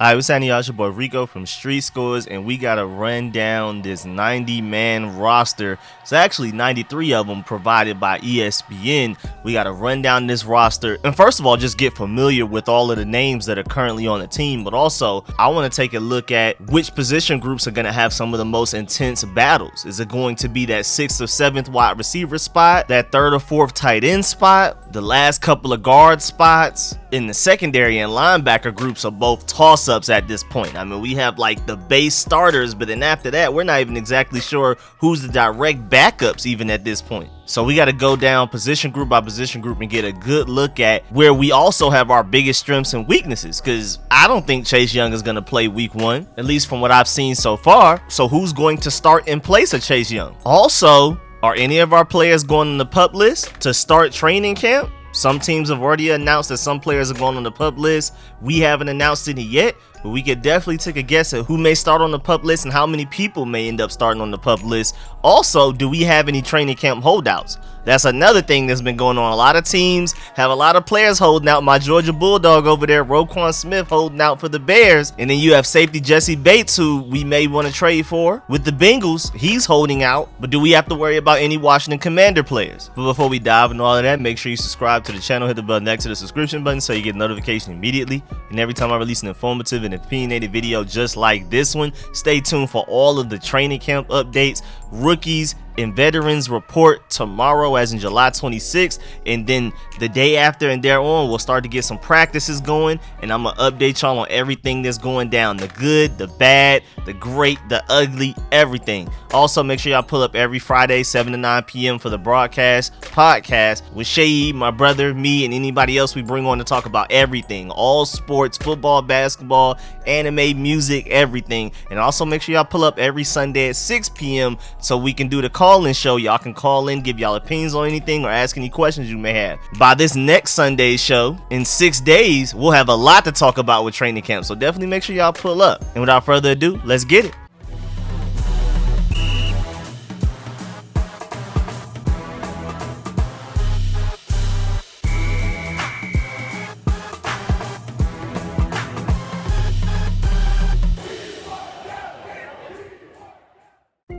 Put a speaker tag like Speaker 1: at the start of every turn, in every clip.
Speaker 1: Alright, what's happening, y'all? It's your boy Rico from Street Scores, and we gotta run down this 90-man roster. It's actually 93 of them provided by ESPN. We gotta run down this roster, and first of all, just get familiar with all of the names that are currently on the team, but also, I want to take a look at which position groups are gonna have some of the most intense battles. Is it going to be that 6th or 7th wide receiver spot, that 3rd or 4th tight end spot, the last couple of guard spots? In the secondary and linebacker groups are both toss-ups at this point. I mean, we have like the base starters, but then after that, we're not even exactly sure who's the direct backups even at this point. So we got to go down position group by position group and get a good look at where we also have our biggest strengths and weaknesses, because I don't think Chase Young is going to play week 1, at least from what I've seen so far. So who's going to start in place of Chase Young? Also, are any of our players going on the PUP list to start training camp? Some teams have already announced that some players are going on the PUP list. We haven't announced any yet, but we could definitely take a guess at who may start on the PUP list and how many people may end up starting on the PUP list. Also, do we have any training camp holdouts? That's another thing that's been going on. A lot of teams have a lot of players holding out. My Georgia Bulldog over there, Roquan Smith, holding out for the Bears. And then you have safety Jesse Bates, who we may want to trade for. With the Bengals, he's holding out. But do we have to worry about any Washington Commander players? But before we dive into all of that, make sure you subscribe to the channel. Hit the button next to the subscription button so you get a notification immediately. And every time I release an informative and opinionated video just like this one, stay tuned for all of the training camp updates, rookies, and veterans report tomorrow, as in July 26th, and then the day after and thereon we'll start to get some practices going, and I'm gonna update y'all on everything that's going down, the good, the bad, the great, the ugly, everything. Also, make sure y'all pull up every Friday 7 to 9 p.m. for the broadcast podcast with Shay, my brother, me, and anybody else we bring on to talk about everything, all sports, football, basketball, anime, music, everything. And also make sure y'all pull up every Sunday at 6 p.m. so we can do the call-in show. Y'all can call in, give y'all opinions on anything, or ask any questions you may have. By this next Sunday's show, in 6 days, we'll have a lot to talk about with training camp, so definitely make sure y'all pull up. And without further ado, let's get it.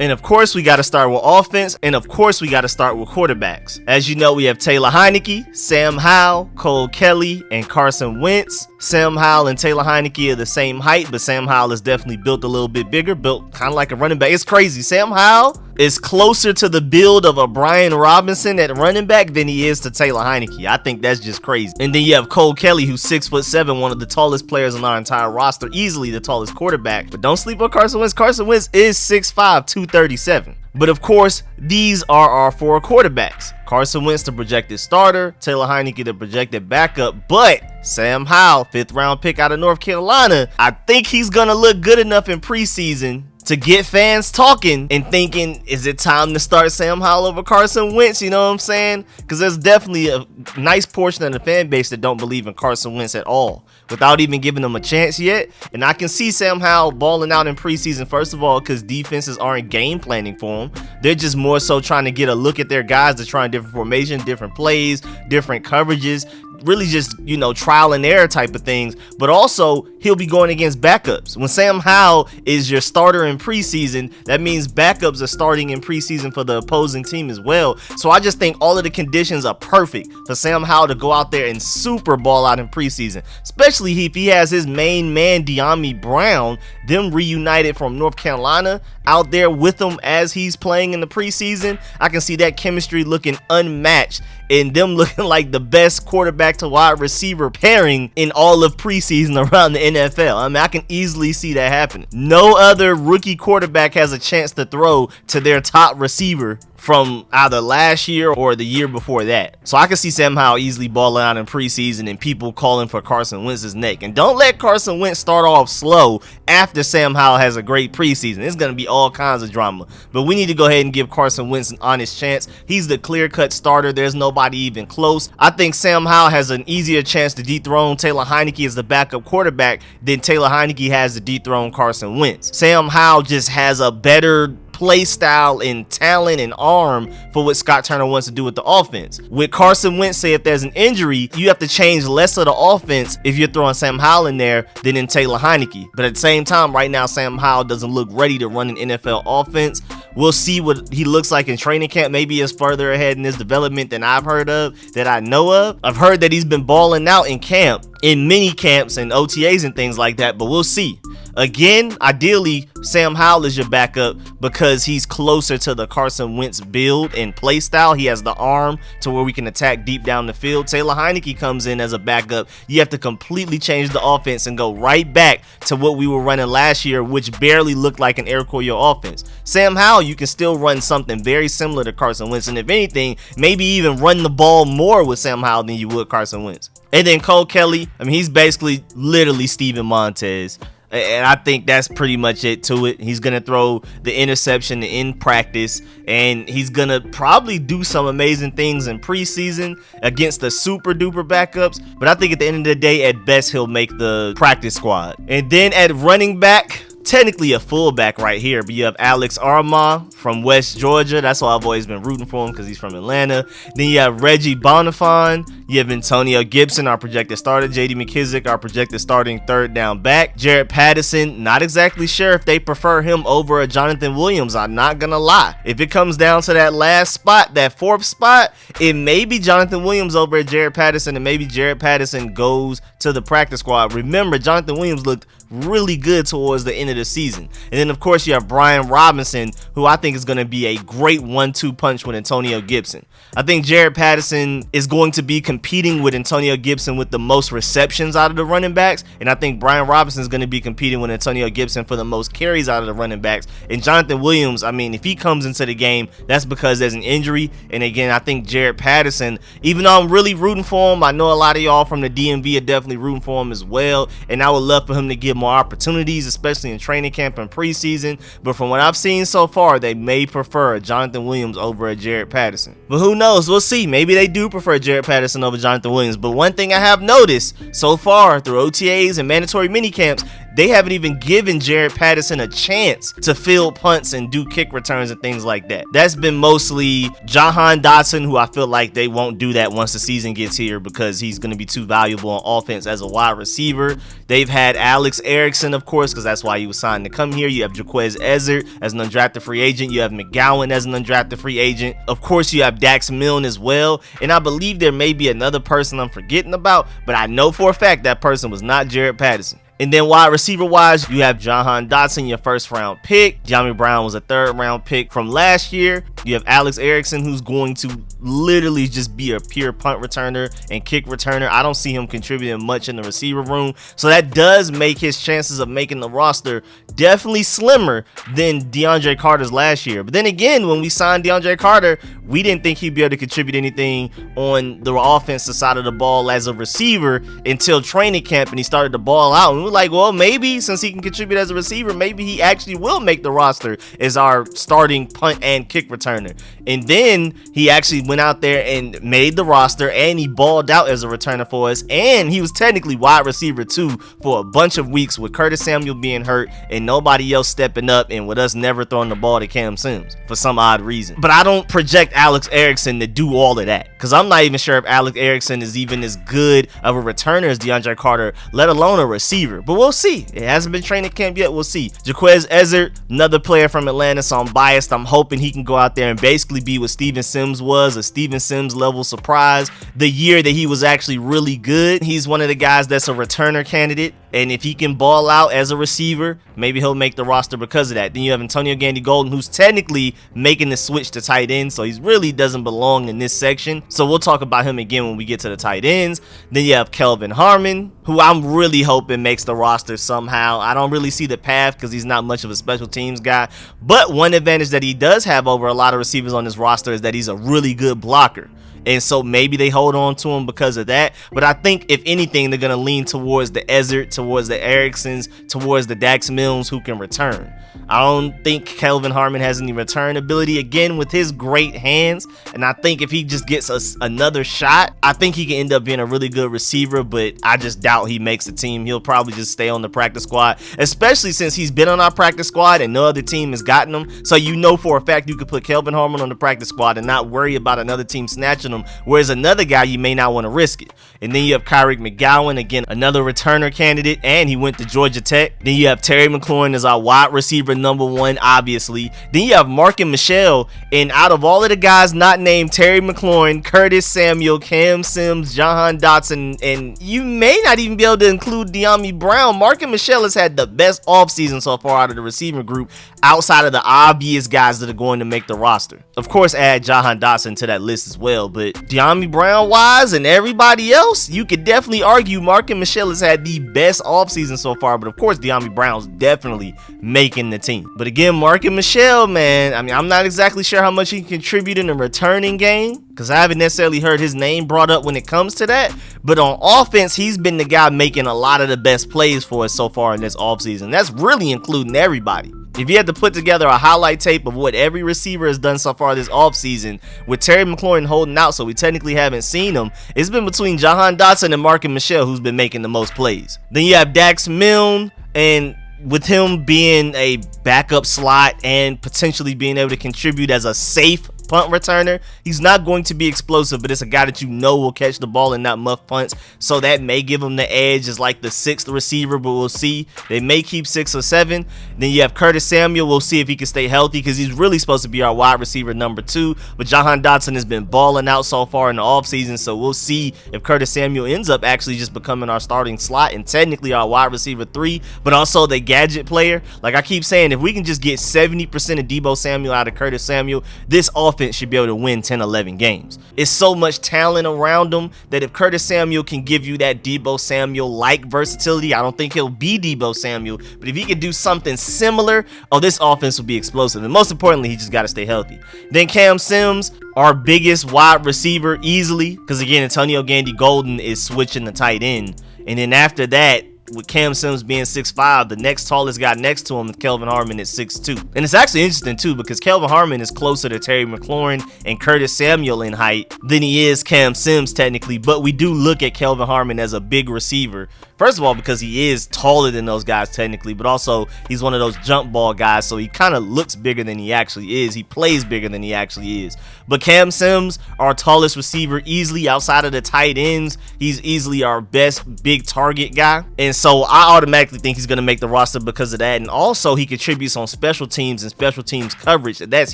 Speaker 1: And of course, we got to start with offense, and of course, we got to start with quarterbacks. As you know, we have Taylor Heinicke, Sam Howell, Cole Kelly, and Carson Wentz. Sam Howell and Taylor Heinicke are the same height, but Sam Howell is definitely built a little bit bigger, built kind of like a running back. It's crazy. Sam Howell is closer to the build of a Brian Robinson at running back than he is to Taylor Heinicke. I think that's just crazy. And then you have Cole Kelly, who's 6'7", one of the tallest players on our entire roster, easily the tallest quarterback. But don't sleep on Carson Wentz. Carson Wentz is 6'5", 237. But of course, these are our 4 quarterbacks. Carson Wentz, the projected starter, Taylor Heinicke, the projected backup, but Sam Howell, 5th round pick out of North Carolina, I think he's gonna look good enough in preseason to get fans talking and thinking, is it time to start Sam Howell over Carson Wentz? You know what I'm saying? Because there's definitely a nice portion of the fan base that don't believe in Carson Wentz at all, without even giving him a chance yet. And I can see Sam Howell balling out in preseason, first of all, because defenses aren't game planning for him. They're just more so trying to get a look at their guys. They're trying different formations, different plays, different coverages, really just, you know, trial and error type of things. But also, he'll be going against backups. When Sam Howell is your starter in preseason, that means backups are starting in preseason for the opposing team as well. So I just think all of the conditions are perfect for Sam Howell to go out there and super ball out in preseason, especially if he has his main man De'Ami Brown, them reunited from North Carolina, out there with him as he's playing in the preseason. I can see that chemistry looking unmatched and them looking like the best quarterback to wide receiver pairing in all of preseason around the NFL. I mean, I can easily see that happening. No other rookie quarterback has a chance to throw to their top receiver from either last year or the year before that. So I can see Sam Howell easily balling out in preseason and people calling for Carson Wentz's neck. And don't let Carson Wentz start off slow after Sam Howell has a great preseason. It's going to be all kinds of drama. But we need to go ahead and give Carson Wentz an honest chance. He's the clear-cut starter. There's nobody even close. I think Sam Howell has an easier chance to dethrone Taylor Heinicke as the backup quarterback than Taylor Heinicke has to dethrone Carson Wentz. Sam Howell just has a better play style and talent and arm for what Scott Turner wants to do with the offense. With Carson Wentz, say if there's an injury, you have to change less of the offense if you're throwing Sam Howell in there than in Taylor Heineke. But at the same time, right now, Sam Howell doesn't look ready to run an NFL offense. We'll see what he looks like in training camp. Maybe he's further ahead in his development than I've heard of, that I know of. I've heard that he's been balling out in camp, in mini camps and OTAs and things like that, but we'll see. Again, ideally, Sam Howell is your backup because he's closer to the Carson Wentz build and play style. He has the arm to where we can attack deep down the field. Taylor Heineke comes in as a backup. You have to completely change the offense and go right back to what we were running last year, which barely looked like an Air Coryell offense. Sam Howell, you can still run something very similar to Carson Wentz, and if anything, maybe even run the ball more with Sam Howell than you would Carson Wentz. And then Cole Kelly, I mean, he's basically literally Steven Montez. And I think that's pretty much it to it. He's going to throw the interception in practice, and he's going to probably do some amazing things in preseason against the super duper backups. But I think at the end of the day, at best, he'll make the practice squad. And then at running back, technically a fullback right here, but you have Alex Armah from West Georgia. That's why I've always been rooting for him, because he's from Atlanta. Then you have Reggie Bonifon. You have Antonio Gibson, our projected starter. J.D. McKissick, our projected starting third down back. Jared Patterson, not exactly sure if they prefer him over a Jonathan Williams. I'm not going to lie. If it comes down to that last spot, that fourth spot, it may be Jonathan Williams over at Jared Patterson, and maybe Jared Patterson goes to the practice squad. Remember, Jonathan Williams looked really good towards the end of the season. And then, of course, you have Brian Robinson, who I think is going to be a great 1-2 punch with Antonio Gibson. I think Jared Patterson is going to be competing with Antonio Gibson with the most receptions out of the running backs, and I think Brian Robinson is going to be competing with Antonio Gibson for the most carries out of the running backs. And Jonathan Williams, I mean, if he comes into the game, that's because there's an injury. And again, I think Jared Patterson, even though I'm really rooting for him, I know a lot of y'all from the DMV are definitely rooting for him as well, and I would love for him to get more opportunities, especially in training camp and preseason. But from what I've seen so far, they may prefer Jonathan Williams over a Jared Patterson. But who knows? We'll see. Maybe they do prefer Jared Patterson over Jonathan Williams. But one thing I have noticed so far through OTAs and mandatory minicamps, they haven't even given Jared Patterson a chance to field punts and do kick returns and things like that. That's been mostly Jahan Dotson, who I feel like they won't do that once the season gets here because he's going to be too valuable on offense as a wide receiver. They've had Alex Erickson, of course, because that's why he was signed to come here. You have Jaquez Ezzard as an undrafted free agent. You have McGowan as an undrafted free agent. Of course, you have Dax Milne as well. And I believe there may be another person I'm forgetting about, but I know for a fact that person was not Jared Patterson. And then wide receiver wise, you have Jahan Dotson, your first round pick. Jamie Brown was a third round pick from last year. You have Alex Erickson, who's going to literally just be a pure punt returner and kick returner. I don't see him contributing much in the receiver room. So that does make his chances of making the roster definitely slimmer than DeAndre Carter's last year. But then again, when we signed DeAndre Carter, we didn't think he'd be able to contribute anything on the offensive side of the ball as a receiver until training camp, and he started to ball out. And we're like, well, maybe since he can contribute as a receiver, maybe he actually will make the roster as our starting punt and kick returner. And then he actually went out there and made the roster, and he balled out as a returner for us, and he was technically wide receiver too for a bunch of weeks with Curtis Samuel being hurt and nobody else stepping up, and with us never throwing the ball to Cam Sims for some odd reason. But I don't project Alex Erickson to do all of that, because I'm not even sure if Alex Erickson is even as good of a returner as DeAndre Carter, let alone a receiver. But we'll see. It hasn't been training camp yet. We'll see. Jaquez Ezzard, another player from Atlanta, so I'm biased. I'm hoping he can go out there and basically be what Steven Sims was, a Steven Sims level surprise the year that he was actually really good. He's one of the guys that's a returner candidate, and if he can ball out as a receiver, maybe he'll make the roster because of that. Then you have Antonio Gandy-Golden, who's technically making the switch to tight end, so he really doesn't belong in this section. So we'll talk about him again when we get to the tight ends. Then you have Kelvin Harmon, who I'm really hoping makes the roster somehow. I don't really see the path because he's not much of a special teams guy, but one advantage that he does have over a lot of receivers on this roster is that he's a really good blocker. and so maybe they hold on to him because of that. But I think if anything, they're gonna lean towards the Ezzard, towards the Ericksons, towards the Dax Milnes who can return. I don't think Kelvin Harmon has any return ability, again, with his great hands, and I think if he just gets another shot, I think he can end up being a really good receiver, but I just doubt he makes the team. He'll probably just stay on the practice squad, especially since he's been on our practice squad and no other team has gotten him. So you know for a fact you could put Kelvin Harmon on the practice squad and not worry about another team snatching him, whereas another guy you may not want to risk it. And then you have Kyrick McGowan, again, another returner candidate, and he went to Georgia Tech. Then you have Terry McLaurin as our wide receiver number 1, obviously. Then you have Marken Michel, and out of all of the guys not named Terry McLaurin, Curtis Samuel, Cam Sims, Jahan Dotson, and you may not even be able to include De'Ami Brown, Marken Michel has had the best offseason so far out of the receiving group outside of the obvious guys that are going to make the roster. Of course, add Jahan Dotson to that list as well, but De'Ami Brown wise and everybody else, you could definitely argue Marken Michel has had the best offseason so far, but of course De'Ami Brown's definitely making the team. But again, Marken Michel, man, I mean, I'm not exactly sure how much he can contribute in the returning game, because I haven't necessarily heard his name brought up when it comes to that, but on offense, he's been the guy making a lot of the best plays for us so far in this offseason. That's really including everybody. If you had to put together a highlight tape of what every receiver has done so far this offseason, with Terry McLaurin holding out, so we technically haven't seen him, it's been between Jahan Dotson and Marken Michel who's been making the most plays. Then you have Dax Milne, and with him being a backup slot and potentially being able to contribute as a safe punt returner, he's not going to be explosive, but it's a guy that you know will catch the ball and not muff punts, so that may give him the edge as like the 6th receiver, but we'll see. They may keep 6 or 7. Then you have Curtis Samuel. We'll see if he can stay healthy, because he's really supposed to be our wide receiver number 2, but Jahan Dotson has been balling out so far in the offseason, so we'll see if Curtis Samuel ends up actually just becoming our starting slot and technically our wide receiver 3, but also the gadget player. Like I keep saying, if we can just get 70% of Deebo Samuel out of Curtis Samuel, this offense should be able to win 10-11 games. It's so much talent around him that if Curtis Samuel can give you that Deebo Samuel-like versatility, I don't think he'll be Deebo Samuel, but if he can do something similar, oh, this offense will be explosive. And most importantly, he just got to stay healthy. Then Cam Sims, our biggest wide receiver easily, because again, Antonio Gandy Golden is switching the tight end. And then after that, with Cam Sims being 6'5", the next tallest guy next to him is Kelvin Harmon at 6'2". And it's actually interesting too, because Kelvin Harmon is closer to Terry McLaurin and Curtis Samuel in height than he is Cam Sims technically, but we do look at Kelvin Harmon as a big receiver. First of all, because he is taller than those guys technically, but also he's one of those jump ball guys, so he kind of looks bigger than he actually is. He plays bigger than he actually is. But Cam Sims, our tallest receiver easily outside of the tight ends, he's easily our best big target guy. And so I automatically think he's going to make the roster because of that. And also he contributes on special teams and special teams coverage. That's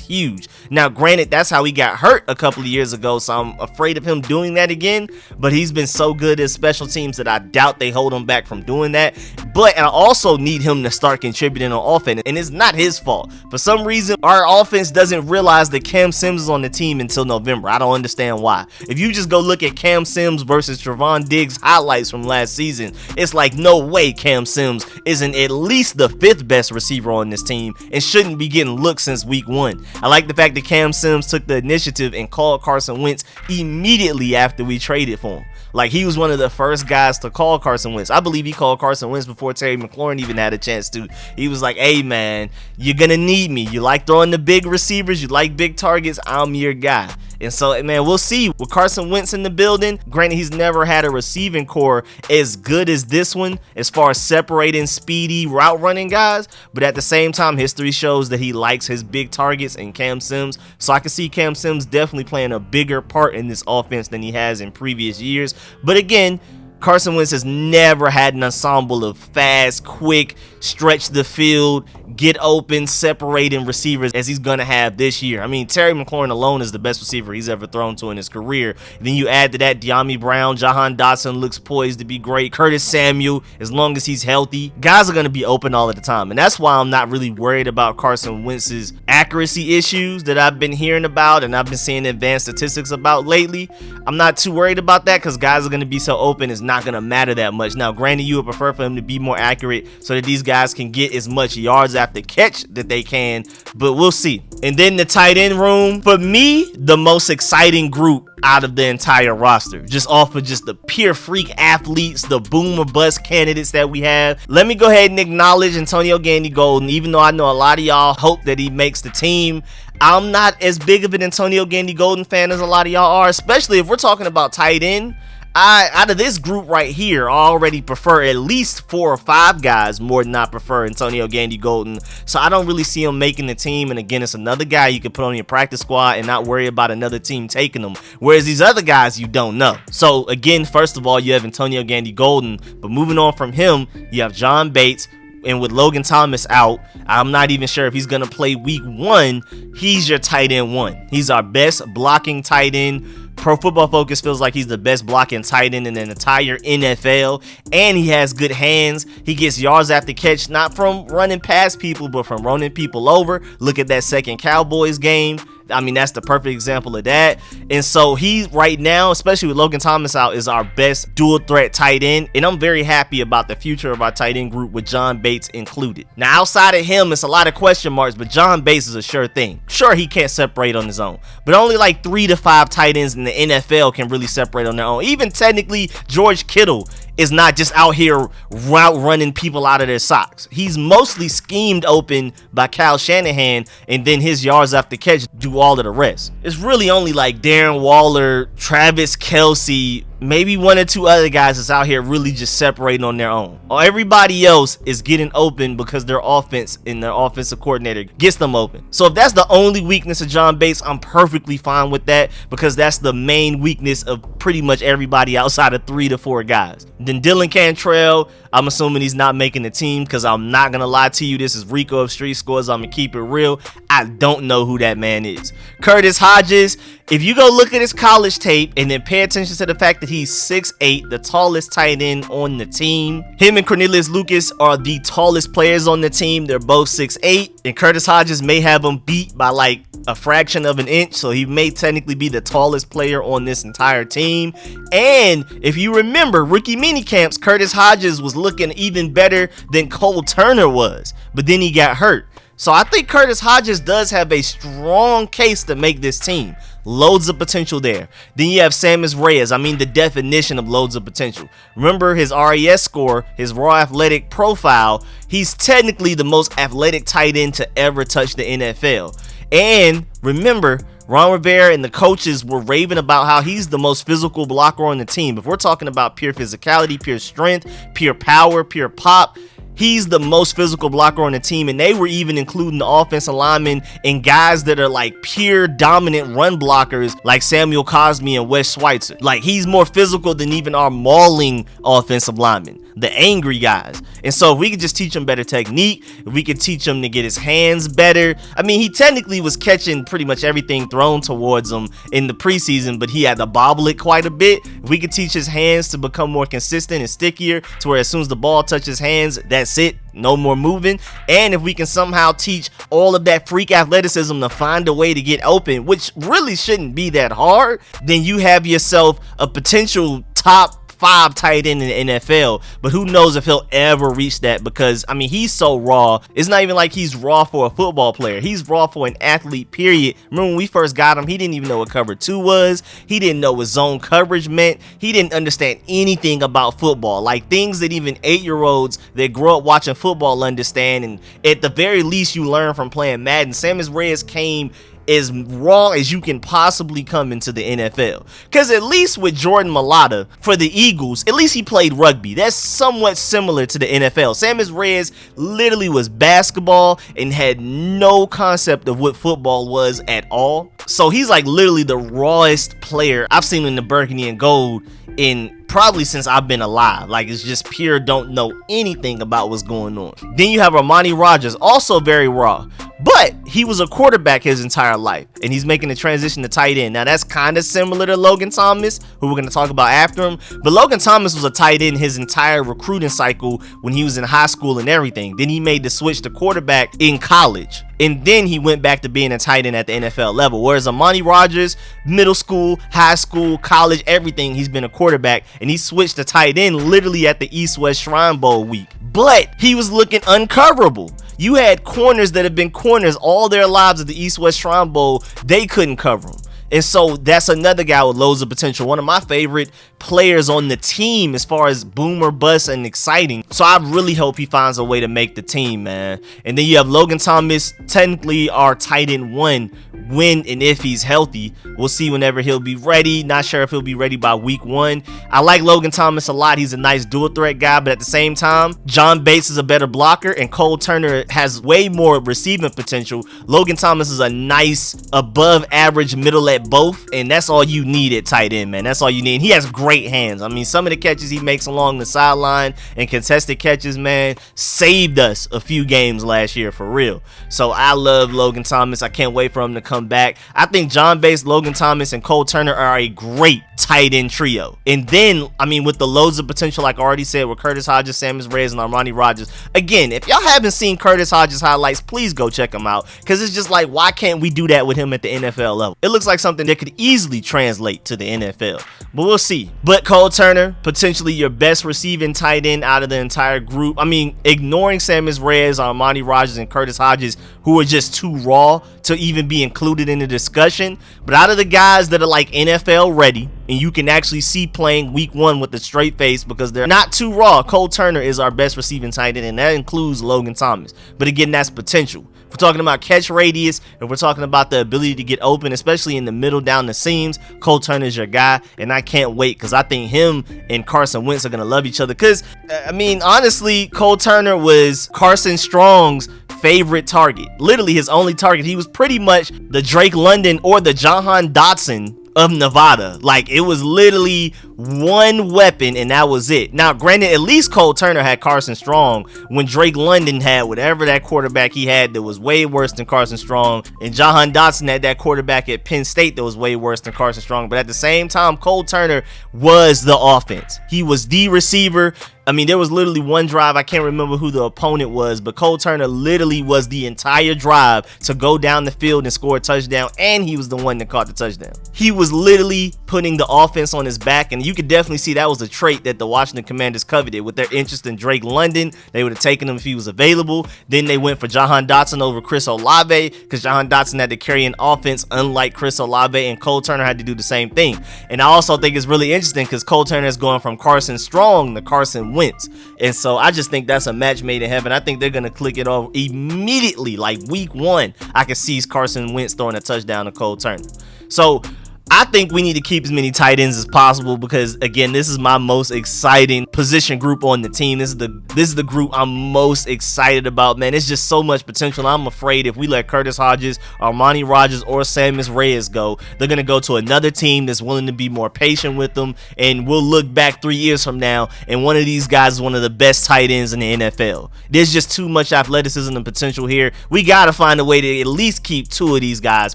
Speaker 1: huge. Now, granted, that's how he got hurt a couple of years ago, so I'm afraid of him doing that again. But he's been so good at special teams that I doubt they hold him back from doing that. But I also need him to start contributing on offense, and it's not his fault. For some reason, our offense doesn't realize that Cam Sims is on the team until November. I don't understand why. If you just go look at Cam Sims versus Trevon Diggs highlights from last season, it's like no way Cam Sims isn't at least the 5th best receiver on this team and shouldn't be getting looks since week 1. I like the fact that Cam Sims took the initiative and called Carson Wentz immediately after we traded for him. Like, he was one of the first guys to call Carson Wentz. I believe he called Carson Wentz before Terry McLaurin even had a chance to. He was like, hey man, you're gonna need me. You like throwing the big receivers, you like big targets, I'm your guy. And so, man, we'll see. With Carson Wentz in the building, granted, he's never had a receiving core as good as this one as far as separating speedy route running guys, but at the same time, history shows that he likes his big targets and Cam Sims. So I can see Cam Sims definitely playing a bigger part in this offense than he has in previous years. But again, Carson Wentz has never had an ensemble of fast, quick, stretch the field, get open, separating receivers as he's going to have this year. I mean, Terry McLaurin alone is the best receiver he's ever thrown to in his career. Then you add to that De'Ami Brown, Jahan Dotson looks poised to be great. Curtis Samuel, as long as he's healthy, guys are going to be open all of the time. And that's why I'm not really worried about Carson Wentz's accuracy issues that I've been hearing about and I've been seeing advanced statistics about lately. I'm not too worried about that because guys are going to be so open. It's not going to matter that much. Now, granted, you would prefer for him to be more accurate so that these guys can get as much yards after catch that they can, but we'll see. And then the tight end room, for me, the most exciting group out of the entire roster, just off of just the pure freak athletes, the boom or bust candidates that we have. Let me go ahead and acknowledge Antonio Gandy Golden. Even though I know a lot of y'all hope that he makes the team, I'm not as big of an Antonio Gandy Golden fan as a lot of y'all are, especially if we're talking about tight end. Out of this group right here, I already prefer at least 4 or 5 guys more than I prefer Antonio Gandy Golden. So I don't really see him making the team. And again, it's another guy you can put on your practice squad and not worry about another team taking him. Whereas these other guys, you don't know. So again, first of all, you have Antonio Gandy Golden. But moving on from him, you have John Bates. And with Logan Thomas out, I'm not even sure if he's going to play week 1. He's your tight end 1. He's our best blocking tight end. Pro Football Focus feels like he's the best blocking tight end in the entire NFL, and he has good hands. He gets yards after catch, not from running past people, but from running people over. Look at that second Cowboys game. I mean, that's the perfect example of that. And so he right now, especially with Logan Thomas out, is our best dual threat tight end. And I'm very happy about the future of our tight end group with John Bates included. Now, outside of him, it's a lot of question marks, but John Bates is a sure thing. Sure, he can't separate on his own, but only like 3 to 5 tight ends in the NFL can really separate on their own. Even technically, George Kittle is not just out here route running people out of their socks. He's mostly schemed open by Kyle Shanahan, and then his yards after catch do all of the rest. It's really only like Darren Waller, Travis Kelce, maybe 1 or 2 other guys that's out here really just separating on their own. Everybody else is getting open because their offense and their offensive coordinator gets them open. So if that's the only weakness of John Bates, I'm perfectly fine with that, because that's the main weakness of pretty much everybody outside of 3 to 4 guys. Then Dylan Cantrell, I'm assuming he's not making the team, because I'm not going to lie to you. This is Rico of Street Scores. I'm going to keep it real. I don't know who that man is. Curtis Hodges, if you go look at his college tape and then pay attention to the fact that he's 6'8", the tallest tight end on the team. Him and Cornelius Lucas are the tallest players on the team. They're both 6'8", and Curtis Hodges may have him beat by like a fraction of an inch, so he may technically be the tallest player on this entire team. And if you remember rookie minicamps, Curtis Hodges was looking even better than Cole Turner was, but then he got hurt. So I think Curtis Hodges does have a strong case to make this team. Loads of potential there. Then you have Sammis Reyes. I mean, the definition of loads of potential. Remember his RAS score, his raw athletic profile. He's technically the most athletic tight end to ever touch the NFL. And remember, Ron Rivera and the coaches were raving about how he's the most physical blocker on the team. If we're talking about pure physicality, pure strength, pure power, pure pop, he's the most physical blocker on the team, and they were even including the offensive linemen and guys that are like pure dominant run blockers like Samuel Cosme and Wes Schweitzer. Like, he's more physical than even our mauling offensive linemen, the angry guys. And so if we could just teach him better technique, if we could teach him to get his hands better. I mean, he technically was catching pretty much everything thrown towards him in the preseason, but he had to bobble it quite a bit. If we could teach his hands to become more consistent and stickier, to where as soon as the ball touches hands, that's it, no more moving. And if we can somehow teach all of that freak athleticism to find a way to get open, which really shouldn't be that hard, then you have yourself a potential top 5 tight end in the NFL. But who knows if he'll ever reach that, because I mean, he's so raw. It's not even like he's raw for a football player. He's raw for an athlete, period. Remember when we first got him, he didn't even know what cover 2 was. He didn't know what zone coverage meant. He didn't understand anything about football, like things that even 8-year-olds that grow up watching football understand. And at the very least, you learn from playing Madden. Sammis Reyes came as raw as you can possibly come into the NFL. Because at least with Jordan Mailata for the Eagles, at least he played rugby. That's somewhat similar to the NFL. Sammis Reyes literally was basketball and had no concept of what football was at all. So he's like literally the rawest player I've seen in the burgundy and gold in probably since I've been alive. Like, it's just pure don't know anything about what's going on. Then you have Armani Rogers, also very raw, but he was a quarterback his entire life, and he's making the transition to tight end. Now that's kind of similar to Logan Thomas, who we're going to talk about after him, but Logan Thomas was a tight end his entire recruiting cycle when he was in high school and everything. Then he made the switch to quarterback in college. and then he went back to being a tight end at the NFL level. Whereas Amani Rodgers, middle school, high school, college, everything, he's been a quarterback, and he switched to tight end literally at the East-West Shrine Bowl week. But he was looking uncoverable. You had corners that have been corners all their lives at the East-West Shrine Bowl. They couldn't cover him. And so that's another guy with loads of potential. One of my favorite players on the team as far as boom or bust and exciting. So I really hope he finds a way to make the team, man. And then you have Logan Thomas, technically our tight end 1, when and if he's healthy. We'll see whenever he'll be ready. Not sure if he'll be ready by week 1. I like Logan Thomas a lot. He's a nice dual threat guy, but at the same time, John Bates is a better blocker and Cole Turner has way more receiving potential. Logan Thomas is a nice above average middle at both, and that's all you need at tight end, man. That's all you need. He has great hands. I mean, some of the catches he makes along the sideline and contested catches, man, saved us a few games last year for real. So I love Logan Thomas. I can't wait for him to come back. I think John Bates, Logan Thomas, and Cole Turner are a great tight end trio. And then, I mean, with the loads of potential, like I already said, with Curtis Hodges, Sammis Reyes, and Armani Rodgers. Again, if y'all haven't seen Curtis Hodges highlights, please go check them out, because it's just like, why can't we do that with him at the NFL level? It looks like something that could easily translate to the NFL, but we'll see. But Cole Turner, potentially your best receiving tight end out of the entire group. I mean, ignoring Sammis Reyes, Armani Rodgers, and Curtis Hodges, who are just too raw to even be included in the discussion. But out of the guys that are like NFL ready, and you can actually see playing week 1 with a straight face because they're not too raw, Cole Turner is our best receiving tight end, and that includes Logan Thomas. But again, that's potential. If we're talking about catch radius, if we're talking about the ability to get open, especially in the middle down the seams, Cole Turner is your guy, and I can't wait, because I think him and Carson Wentz are going to love each other. Because, I mean, honestly, Cole Turner was Carson Strong's favorite target, literally his only target. He was pretty much the Drake London or the Jahan Dotson of Nevada. Like, it was literally one weapon and that was it. Now granted, at least Cole Turner had Carson Strong, when Drake London had whatever that quarterback he had that was way worse than Carson Strong, and Jahan Dotson had that quarterback at Penn State that was way worse than Carson Strong. But at the same time, Cole Turner was the offense. He was the receiver. I mean, there was literally one drive, I can't remember who the opponent was, but Cole Turner literally was the entire drive to go down the field and score a touchdown, and he was the one that caught the touchdown. He was literally putting the offense on his back, and you could definitely see that was a trait that the Washington Commanders coveted. With their interest in Drake London, they would have taken him if he was available. Then they went for Jahan Dotson over Chris Olave, because Jahan Dotson had to carry an offense unlike Chris Olave, and Cole Turner had to do the same thing. And I also think it's really interesting because Cole Turner is going from Carson Strong to Carson Wentz, and so I just think that's a match made in heaven. I think they're gonna click it off immediately, like week 1. I can see Carson Wentz throwing a touchdown to Cole Turner. So I think we need to keep as many tight ends as possible, because again, this is my most exciting position group on the team. This is the group I'm most excited about, man. It's just so much potential. I'm afraid if we let Curtis Hodges, Armani Rodgers, or Sammis Reyes go, they're gonna go to another team that's willing to be more patient with them, and we'll look back 3 years from now and one of these guys is one of the best tight ends in the NFL. There's just too much athleticism and potential here. We gotta find a way to at least keep 2 of these guys,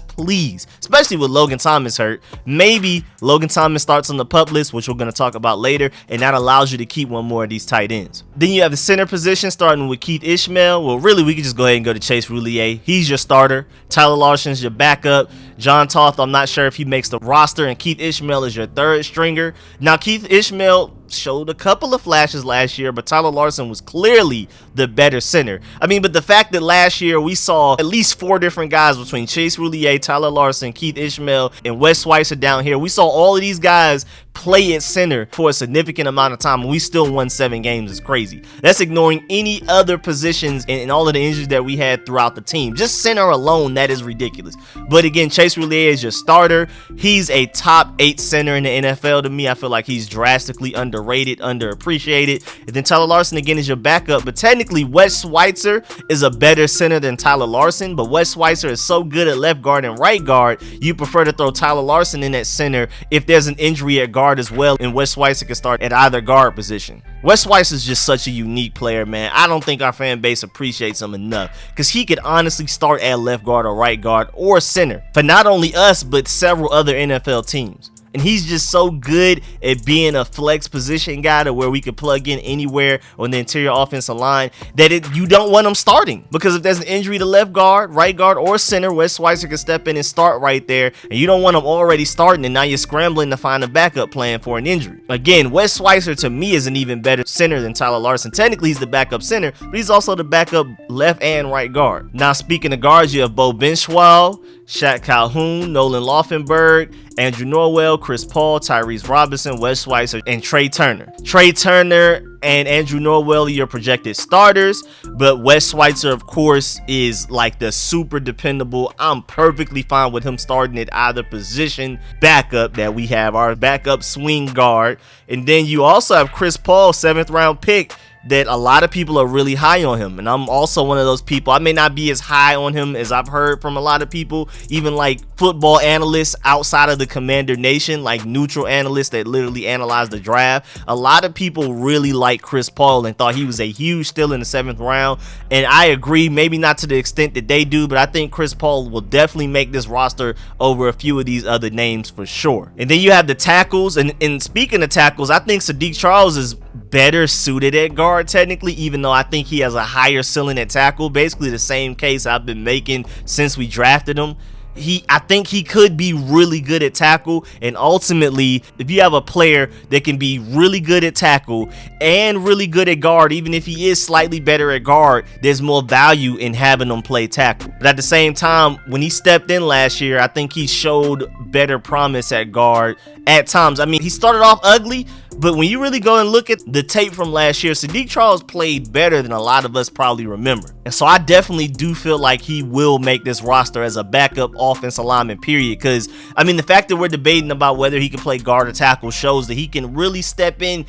Speaker 1: please, especially with Logan Thomas hurt. Maybe Logan Thomas starts on the PUP list, which we're going to talk about later, and that allows you to keep one more of these tight ends. Then you have the center position, starting with Keith Ishmael. Well, really, we could just go ahead and go to Chase Roulier. He's your starter. Tyler Larson's your backup. John Toth, I'm not sure if he makes the roster, and Keith Ishmael is your third stringer. Now, Keith Ishmael showed a couple of flashes last year, but Tyler Larson was clearly the better center. I mean, but the fact that last year we saw at least 4 different guys between Chase Roulier, Tyler Larson, Keith Ishmael, and Wes Schweitzer down here. We saw all of these guys play at center for a significant amount of time, and we still won 7 games. Is crazy. That's ignoring any other positions and all of the injuries that we had throughout the team. Just center alone, that is ridiculous. But again, Chase Roulier is your starter. He's a top 8 center in the NFL to me. I feel like he's drastically underrated, underappreciated. And then Tyler Larson again is your backup, but technically Wes Schweitzer is a better center than Tyler Larson, but Wes Schweitzer is so good at left guard and right guard, you prefer to throw Tyler Larson in at center if there's an injury at guard as well, and Wes Schweitzer can start at either guard position. Wes Schweitzer is just such a unique player, man. I don't think our fan base appreciates him enough, because he could honestly start at left guard or right guard or center for not only us but several other NFL teams. And he's just so good at being a flex position guy to where we could plug in anywhere on the interior offensive line that you don't want him starting. Because if there's an injury to left guard, right guard, or center, Wes Schweitzer can step in and start right there. And you don't want him already starting and now you're scrambling to find a backup plan for an injury. Again, Wes Schweitzer to me is an even better center than Tyler Larsen. Technically, he's the backup center, but he's also the backup left and right guard. Now, speaking of guards, you have Bo Benchwall, Shaq Calhoun, Nolan Laufenberg, Andrew Norwell, Chris Paul, Tyrese Robinson, Wes Schweitzer, and Trey Turner. Trey Turner and Andrew Norwell are your projected starters, but Wes Schweitzer, of course, is like the super dependable. I'm perfectly fine with him starting at either position backup that we have, our backup swing guard. And then you also have Chris Paul, 7th round pick, that a lot of people are really high on him, and I'm also one of those people. I may not be as high on him as I've heard from a lot of people, even like football analysts outside of the Commander Nation, like neutral analysts that literally analyze the draft. A lot of people really like Chris Paul and thought he was a huge steal in the 7th round, and I agree, maybe not to the extent that they do, but I think Chris Paul will definitely make this roster over a few of these other names for sure. And then you have the tackles, and speaking of tackles, I think Sadiq Charles is better suited at guard technically, even though I think he has a higher ceiling at tackle. Basically the same case I've been making since we drafted him. I think he could be really good at tackle, and ultimately if you have a player that can be really good at tackle and really good at guard, even if he is slightly better at guard, there's more value in having him play tackle. But at the same time, when he stepped in last year, I think he showed better promise at guard at times. I mean, he started off ugly, but when you really go and look at the tape from last year, Sadiq Charles played better than a lot of us probably remember. And so I definitely do feel like he will make this roster as a backup offensive lineman, period. Because, I mean, the fact that we're debating about whether he can play guard or tackle shows that he can really step in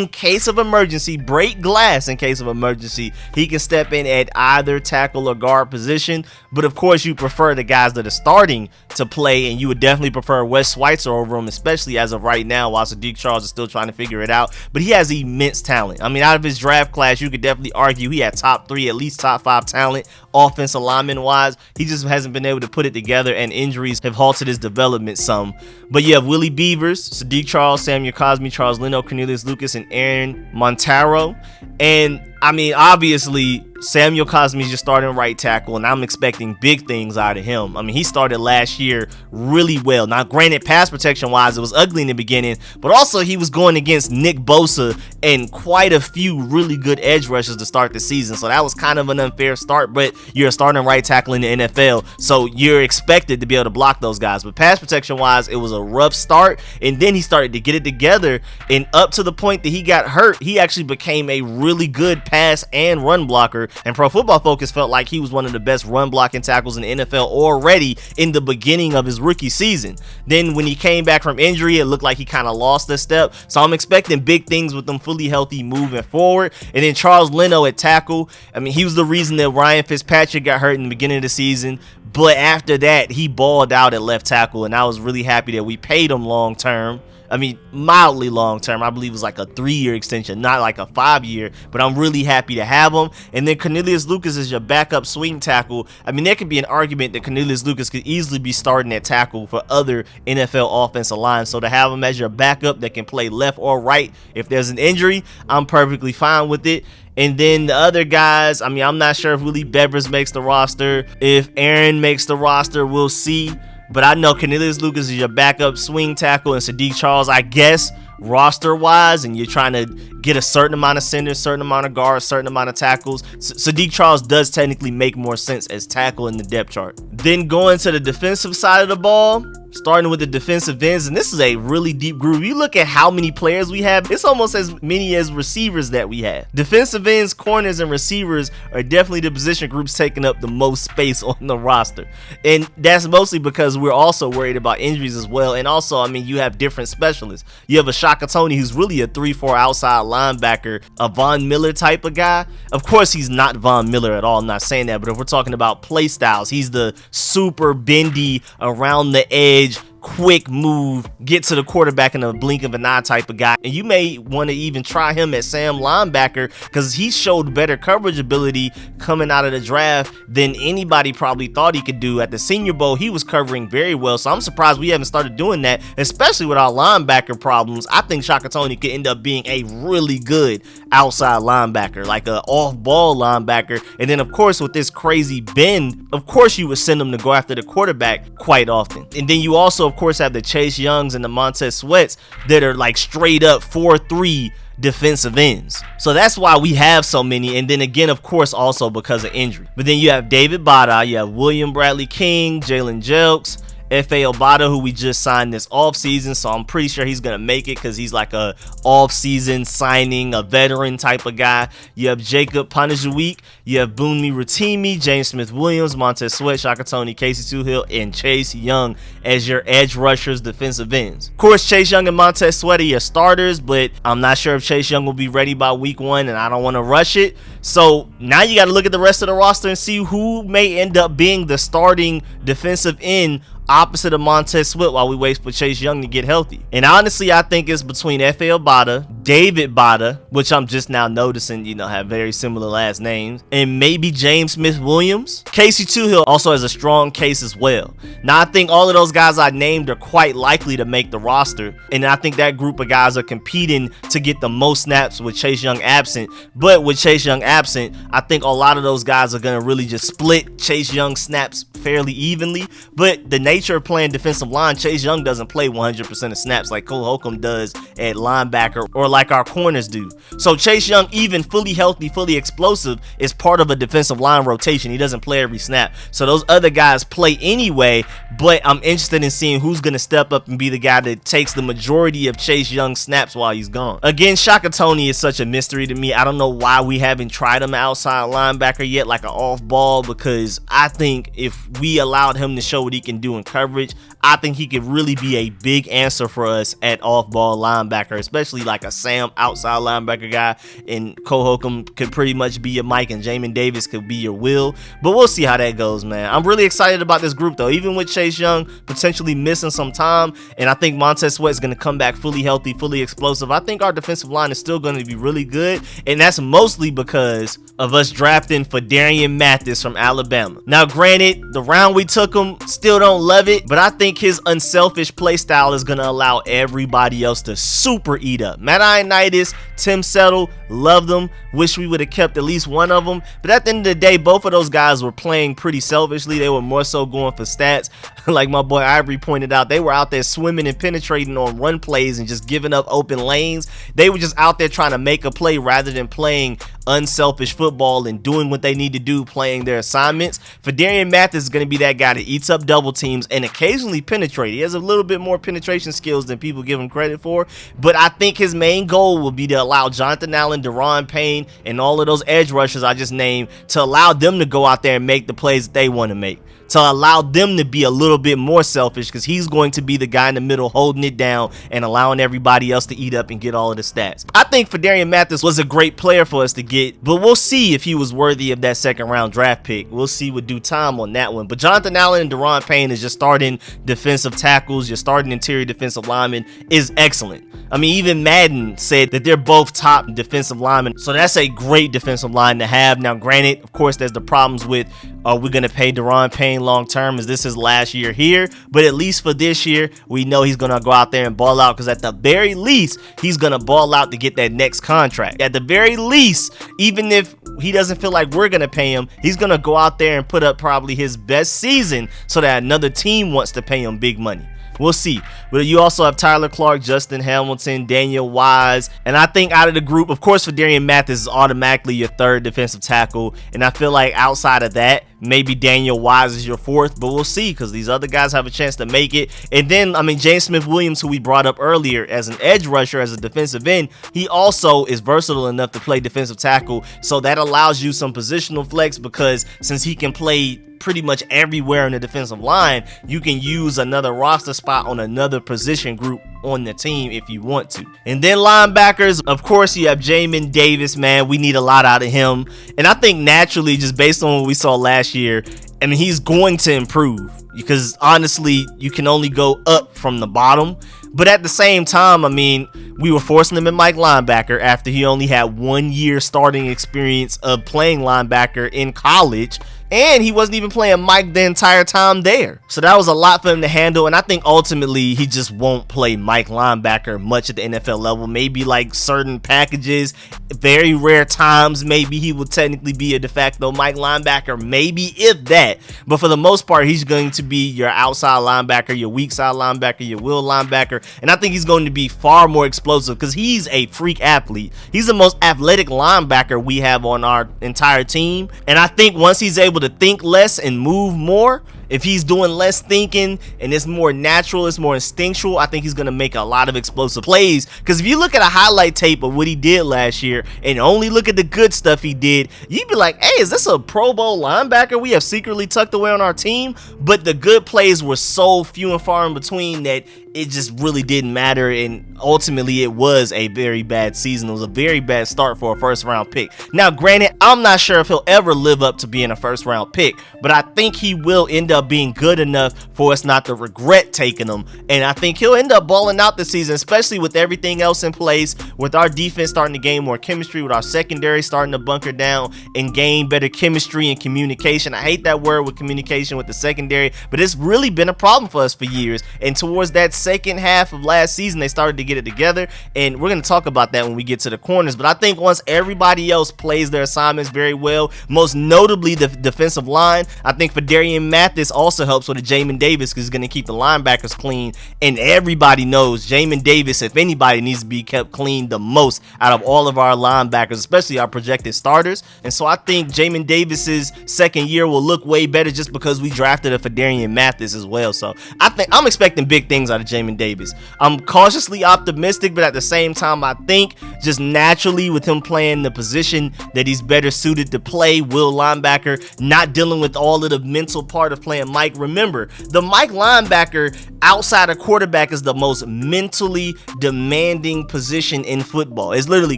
Speaker 1: case of emergency, break glass in case of emergency. He can step in at either tackle or guard position. But, of course, you prefer the guys that are starting to play, and you would definitely prefer Wes Schweitzer over him, especially as of right now, while Sadiq Charles is still trying to figure it out. But he has immense talent. I mean, out of his draft class, you could definitely argue he had top 3, at least top 5 talent offensive lineman wise. He just hasn't been able to put it together, and injuries have halted his development some. But you have Willie Beavers, Sadiq Charles, Samuel Cosmi, Charles Leno, Cornelius Lucas, and Aaron Montero. And I mean, obviously, Samuel Cosmi is your starting right tackle, and I'm expecting big things out of him. I mean, he started last year really well. Now, granted, pass protection-wise, it was ugly in the beginning, but also he was going against Nick Bosa and quite a few really good edge rushers to start the season, so that was kind of an unfair start, but you're a starting right tackle in the NFL, so you're expected to be able to block those guys. But pass protection-wise, it was a rough start, and then he started to get it together, and up to the point that he got hurt, he actually became a really good pass and run blocker. And Pro Football Focus felt like he was one of the best run blocking tackles in the NFL already in the beginning of his rookie season. Then when he came back from injury, it looked like he kind of lost a step. So I'm expecting big things with him fully healthy moving forward. And then Charles Leno at tackle. I mean, he was the reason that Ryan Fitzpatrick got hurt in the beginning of the season. But after that, he balled out at left tackle. And I was really happy that we paid him long term. I mean, mildly long term. I believe it was like a 3-year extension, not like a 5-year, but I'm really happy to have him. And then Cornelius Lucas is your backup swing tackle. I mean, there could be an argument that Cornelius Lucas could easily be starting at tackle for other NFL offensive lines. So to have him as your backup that can play left or right if there's an injury, I'm perfectly fine with it. And then the other guys, I mean, I'm not sure if Willie Beavers makes the roster. If Aaron makes the roster, we'll see. But I know Cornelius Lucas is your backup swing tackle, and Sadiq Charles, I guess, roster-wise, and you're trying to get a certain amount of centers, certain amount of guards, certain amount of tackles. Sadiq Charles does technically make more sense as tackle in the depth chart. Then going to the defensive side of the ball, starting with the defensive ends, and this is a really deep group. You look at how many players we have, it's almost as many as receivers that we have. Defensive ends, corners, and receivers are definitely the position groups taking up the most space on the roster. And that's mostly because we're also worried about injuries as well. And also, I mean, you have different specialists. You have a Shaka Toney who's really a 3-4 outside linebacker, a Von Miller type of guy. Of course, he's not Von Miller at all. I'm not saying that, but if we're talking about play styles, he's the super bendy, around the edge, quick move, get to the quarterback in a blink of an eye type of guy. And you may want to even try him at Sam linebacker because he showed better coverage ability coming out of the draft than anybody probably thought he could do. At the Senior Bowl, he was covering very well, so I'm surprised we haven't started doing that, especially with our linebacker problems. I think Shaka Toney could end up being a really good outside linebacker, like an off-ball linebacker. And then, of course, with this crazy bend, of course you would send him to go after the quarterback quite often. And then you also, of course, have the Chase Youngs and the Montez Sweats that are like straight up 4-3 defensive ends. So that's why we have so many. And then again, of course, also because of injury. But then you have David Bada, you have William Bradley King, Jalen Jelks, F.A. Obata, who we just signed this offseason, so I'm pretty sure he's going to make it because he's like a offseason signing, a veteran type of guy. You have Jacob Panajuik, you have Bunmi Ratimi, James Smith-Williams, Montez Sweat, Shaka Toney, Casey Toohill, and Chase Young as your edge rushers, defensive ends. Of course, Chase Young and Montez Sweat are your starters, but I'm not sure if Chase Young will be ready by week 1, and I don't want to rush it. So now you got to look at the rest of the roster and see who may end up being the starting defensive end opposite of Montez Sweat while we wait for Chase Young to get healthy. And honestly, I think it's between F.A. Obata, David Bada, which I'm just now noticing, have very similar last names, and maybe James Smith-Williams. Casey Toohill also has a strong case as well. Now, I think all of those guys I named are quite likely to make the roster, and I think that group of guys are competing to get the most snaps with Chase Young absent. But with Chase Young absent, I think a lot of those guys are going to really just split Chase Young snaps fairly evenly. But the nature of playing defensive line, Chase Young doesn't play 100% of snaps like Cole Holcomb does at linebacker or like our corners do. So Chase Young, even fully healthy, fully explosive, is part of a defensive line rotation. He doesn't play every snap. So those other guys play anyway, but I'm interested in seeing who's going to step up and be the guy that takes the majority of Chase Young snaps while he's gone. Again, Shaka Toney is such a mystery to me. I don't know why we haven't tried him outside linebacker yet, like an off ball, because I think if we allowed him to show what he can do in coverage, I think he could really be a big answer for us at off-ball linebacker, especially like a Sam outside linebacker guy, and Cole Holcomb could pretty much be your Mike, and Jamin Davis could be your Will. But we'll see how that goes, man. I'm really excited about this group, though, even with Chase Young potentially missing some time, and I think Montez Sweat is going to come back fully healthy, fully explosive. I think our defensive line is still going to be really good, and that's mostly because of us drafting Fadarian Mathis from Alabama. Now, granted, the round we took him, still don't love it, but I think his unselfish play style is going to allow everybody else to super eat up. Matt Ioannidis, Tim Settle, love them. Wish we would have kept at least one of them. But at the end of the day, both of those guys were playing pretty selfishly. They were more so going for stats. Like my boy Ivory pointed out, they were out there swimming and penetrating on run plays and just giving up open lanes. They were just out there trying to make a play rather than playing unselfish football and doing what they need to do, playing their assignments. Fadarian Mathis is going to be that guy that eats up double teams and occasionally penetrate. He has a little bit more penetration skills than people give him credit for, but I think his main goal will be to allow Jonathan Allen, Daron Payne, and all of those edge rushers I just named to allow them to go out there and make the plays that they want to make, to allow them to be a little bit more selfish, because he's going to be the guy in the middle holding it down and allowing everybody else to eat up and get all of the stats. I think Fadarian Mathis was a great player for us to get, but we'll see if he was worthy of that second round draft pick. We'll see with due time on that one. But Jonathan Allen and Daron Payne is just starting defensive tackles, your starting interior defensive lineman is excellent. I mean, even Madden said that they're both top defensive linemen, so that's a great defensive line to have. Now, granted, of course, there's the problems with, are we going to pay Daron Payne long term? Is this his last year here? But at least for this year, we know he's going to go out there and ball out, because at the very least, he's going to ball out to get that next contract. At the very least, even if he doesn't feel like we're going to pay him, he's going to go out there and put up probably his best season so that another team wants to pay him big money. We'll see. But you also have Tyler Clark, Justin Hamilton, Daniel Wise. And I think out of the group, of course, Fadarian Mathis is automatically your third defensive tackle. And I feel like outside of that, maybe Daniel Wise is your fourth. But we'll see, because these other guys have a chance to make it. And then, I mean, James Smith-Williams, who we brought up earlier as an edge rusher, as a defensive end, he also is versatile enough to play defensive tackle. So that allows you some positional flex, because since he can play pretty much everywhere in the defensive line, you can use another roster spot on another position group on the team if you want to. And then linebackers, of course, you have Jamin Davis, man. We need a lot out of him. And I think naturally, just based on what we saw last year, I mean, he's going to improve because honestly, you can only go up from the bottom. But at the same time, I mean, we were forcing him in Mike linebacker after he only had 1 year starting experience of playing linebacker in college. And he wasn't even playing Mike the entire time there. So that was a lot for him to handle. And I think ultimately he just won't play Mike linebacker much at the NFL level. Maybe like certain packages, very rare times, maybe he will technically be a de facto Mike linebacker, maybe if that. But for the most part, he's going to be your outside linebacker, your weak side linebacker, your will linebacker. And I think he's going to be far more explosive because he's a freak athlete. He's the most athletic linebacker we have on our entire team. And I think once he's able to think less and move more, if he's doing less thinking and it's more natural, it's more instinctual, I think he's going to make a lot of explosive plays. Because if you look at a highlight tape of what he did last year and only look at the good stuff he did, you'd be like, hey, is this a Pro Bowl linebacker we have secretly tucked away on our team? But the good plays were so few and far in between that it just really didn't matter, and ultimately it was a very bad season. It was a very bad start for a first round pick. Now granted, I'm not sure if he'll ever live up to being a first round pick, but I think he will end up being good enough for us not to regret taking him, and I think he'll end up balling out this season, especially with everything else in place, with our defense starting to gain more chemistry, with our secondary starting to bunker down and gain better chemistry and communication. I hate that word with communication with the secondary, but it's really been a problem for us for years, and towards that second half of last season they started to get it together, and we're going to talk about that when we get to the corners. But I think once everybody else plays their assignments very well, most notably the defensive line, I think Fadarian Mathis also helps with a Jamin Davis because he's going to keep the linebackers clean, and everybody knows Jamin Davis, if anybody, needs to be kept clean the most out of all of our linebackers, especially our projected starters. And so I think Jamin Davis's second year will look way better just because we drafted a Fadarian Mathis as well. So I think I'm expecting big things out of Jamin Davis. I'm cautiously optimistic, but at the same time, I think just naturally with him playing the position that he's better suited to play, will linebacker, not dealing with all of the mental part of playing Mike. Remember, the Mike linebacker outside of quarterback is the most mentally demanding position in football. It's literally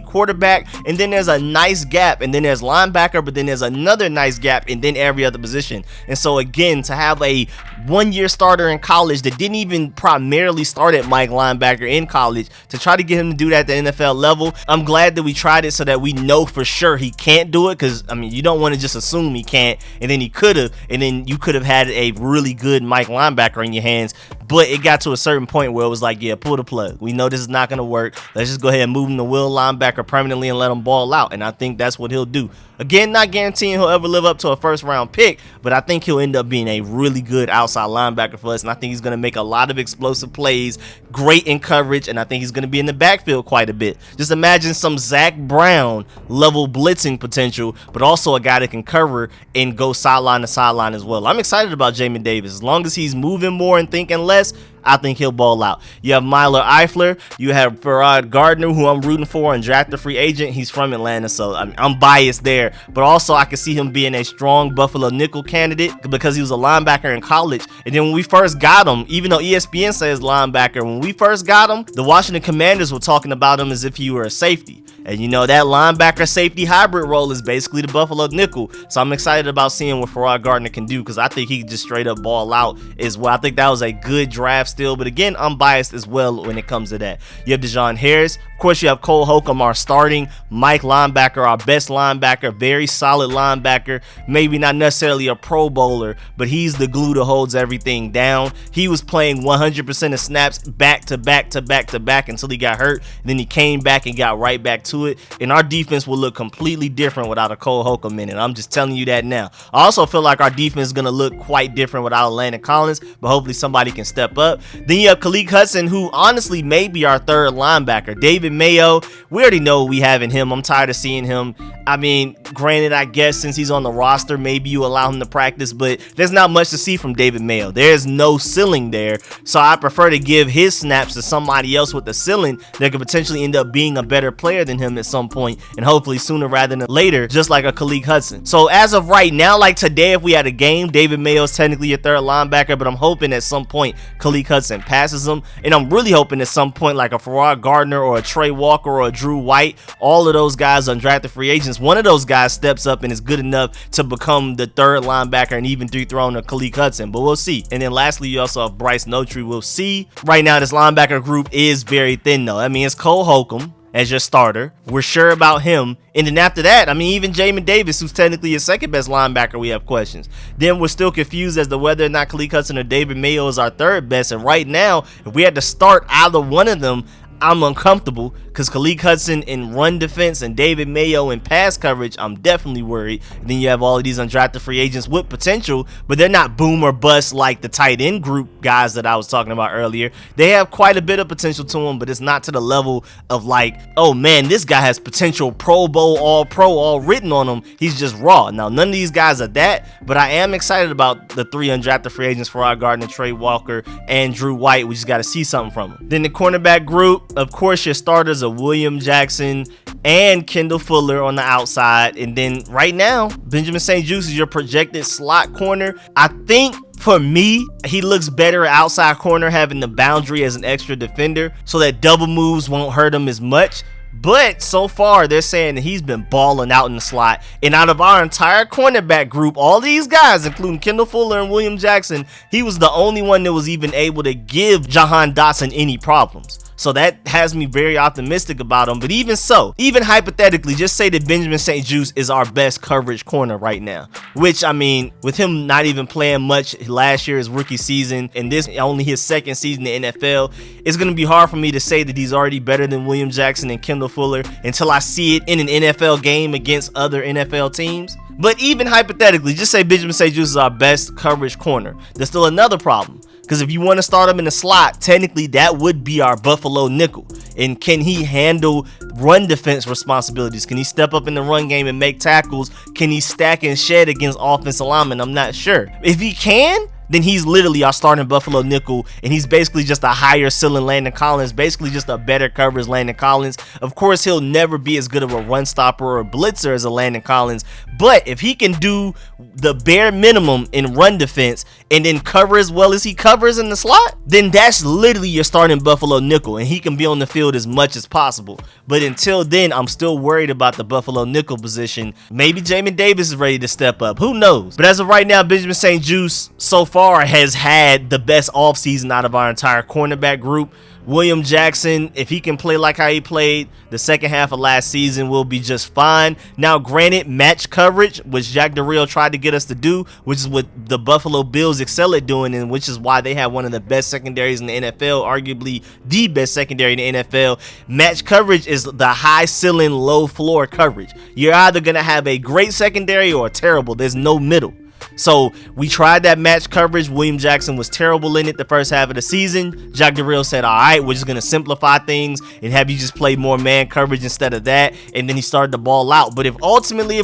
Speaker 1: quarterback, and then there's a nice gap, and then there's linebacker, but then there's another nice gap, and then every other position. And so again, to have a 1 year starter in college that didn't even primarily start at Mike linebacker in college, to try to get him to do that at the NFL level, I'm glad that we tried it so that we know for sure he can't do it, because I mean, you don't want to just assume he can't and then he could have, and then you could have had a really good Mike linebacker in your hands. But it got to a certain point where it was like, yeah, pull the plug. We know this is not going to work. Let's just go ahead and move him to will linebacker permanently and let him ball out. And I think that's what he'll do. Again, not guaranteeing he'll ever live up to a first round pick, but I think he'll end up being a really good outside linebacker for us. And I think he's going to make a lot of explosive plays, great in coverage, and I think he's going to be in the backfield quite a bit. Just imagine some Zach Brown level blitzing potential, but also a guy that can cover and go sideline to sideline as well. I'm excited about Jamin Davis. As long as he's moving more and thinking less, I think he'll ball out. You have Myler Eifler, you have Farrod Gardner, who I'm rooting for and draft a free agent. He's from Atlanta, so I'm biased there, but also I can see him being a strong Buffalo nickel candidate because he was a linebacker in college. And then when we first got him, even though ESPN says linebacker, when we first got him, the Washington Commanders were talking about him as if he were a safety. And you know, that linebacker safety hybrid role is basically the Buffalo nickel. So I'm excited about seeing what Farrod Gardner can do, because I think he can just straight up ball out as well. I think that was a good draft still, but again, I'm biased as well when it comes to that. You have Dejon Harris. Of course, you have Cole Holcomb, our starting Mike linebacker, our best linebacker, very solid linebacker, maybe not necessarily a Pro Bowler, but he's the glue that holds everything down. He was playing 100% of snaps back to back to back to back until he got hurt. And then he came back and got right back to it. And our defense will look completely different without a Cole Holcomb in it. I'm just telling you that now. I also feel like our defense is going to look quite different without Landon Collins, but hopefully somebody can step up. Then you have Khalid Hudson, who honestly may be our third linebacker. David Mayo, we already know what we have in him. I'm tired of seeing him. I mean, granted, I guess since he's on the roster, maybe you allow him to practice, but there's not much to see from David Mayo. There's no ceiling there, so I prefer to give his snaps to somebody else with the ceiling that could potentially end up being a better player than him at some point, and hopefully sooner rather than later, just like a Khalid Hudson. So as of right now, like today, if we had a game, David Mayo is technically your third linebacker, but I'm hoping at some point Khalid Hudson passes him, and I'm really hoping at some point like a Farrod Gardner or a Trey Walker or a Drew White, all of those guys undrafted free agents, unless one of those guys steps up and is good enough to become the third linebacker and even dethrone a Khaleke Hudson, but we'll see. And then lastly, you also have Bryce Notary. We'll see. Right now, this linebacker group is very thin, though. I mean, it's Cole Holcomb as your starter. We're sure about him. And then after that, I mean, even Jamin Davis, who's technically your second best linebacker, we have questions. Then we're still confused as to whether or not Khaleke Hudson or David Mayo is our third best. And right now, if we had to start either one of them, I'm uncomfortable because Khaleke Hudson in run defense and David Mayo in pass coverage, I'm definitely worried. And then you have all of these undrafted free agents with potential, but they're not boom or bust like the tight end group guys that I was talking about earlier. They have quite a bit of potential to them, but it's not to the level of like, oh man, this guy has potential Pro Bowl, all pro, all written on him. He's just raw. Now, none of these guys are that, but I am excited about the 3 undrafted free agents, Farrah Gardner, Trey Walker, and Drew White. We just got to see something from them. Then the cornerback group, of course, your starters are William Jackson and Kendall Fuller on the outside. And then right now, Benjamin St-Juste is your projected slot corner. I think for me, he looks better at outside corner, having the boundary as an extra defender so that double moves won't hurt him as much. But so far, they're saying that he's been balling out in the slot. And out of our entire cornerback group, all these guys, including Kendall Fuller and William Jackson, he was the only one that was even able to give Jahan Dotson any problems. So that has me very optimistic about him. But even so, even hypothetically, just say that Benjamin St-Juste is our best coverage corner right now. Which, I mean, with him not even playing much last year, his rookie season, and this only his second season in the NFL, it's going to be hard for me to say that he's already better than William Jackson and Kendall Fuller until I see it in an NFL game against other NFL teams. But even hypothetically, just say Benjamin St-Juste is our best coverage corner. There's still another problem. Because if you want to start him in the slot, technically that would be our Buffalo nickel. And can he handle run defense responsibilities? Can he step up in the run game and make tackles? Can he stack and shed against offensive linemen? I'm not sure. If he can, then he's literally our starting Buffalo nickel, and he's basically just a higher ceiling Landon Collins, basically just a better coverage Landon Collins. Of course, he'll never be as good of a run stopper or a blitzer as a Landon Collins, but if he can do the bare minimum in run defense and then cover as well as he covers in the slot, then that's literally your starting Buffalo nickel, and he can be on the field as much as possible. But until then, I'm still worried about the Buffalo nickel position. Maybe Jamin Davis is ready to step up. Who knows? But as of right now, Benjamin St-Juste so far has had the best offseason out of our entire cornerback group. William Jackson, if he can play like how he played the second half of last season, will be just fine. Now, granted, match coverage, which Jack Del Rio tried to get us to do, which is what the Buffalo Bills excel at doing, and which is why they have one of the best secondaries in the NFL, arguably the best secondary in the NFL. Match coverage is the high ceiling, low floor coverage. You're either going to have a great secondary or terrible. There's no middle. So we tried that match coverage. William Jackson was terrible in it the first half of the season. Jack Del Rio said, all right, we're just going to simplify things and have you just play more man coverage instead of that. And then he started to ball out. But if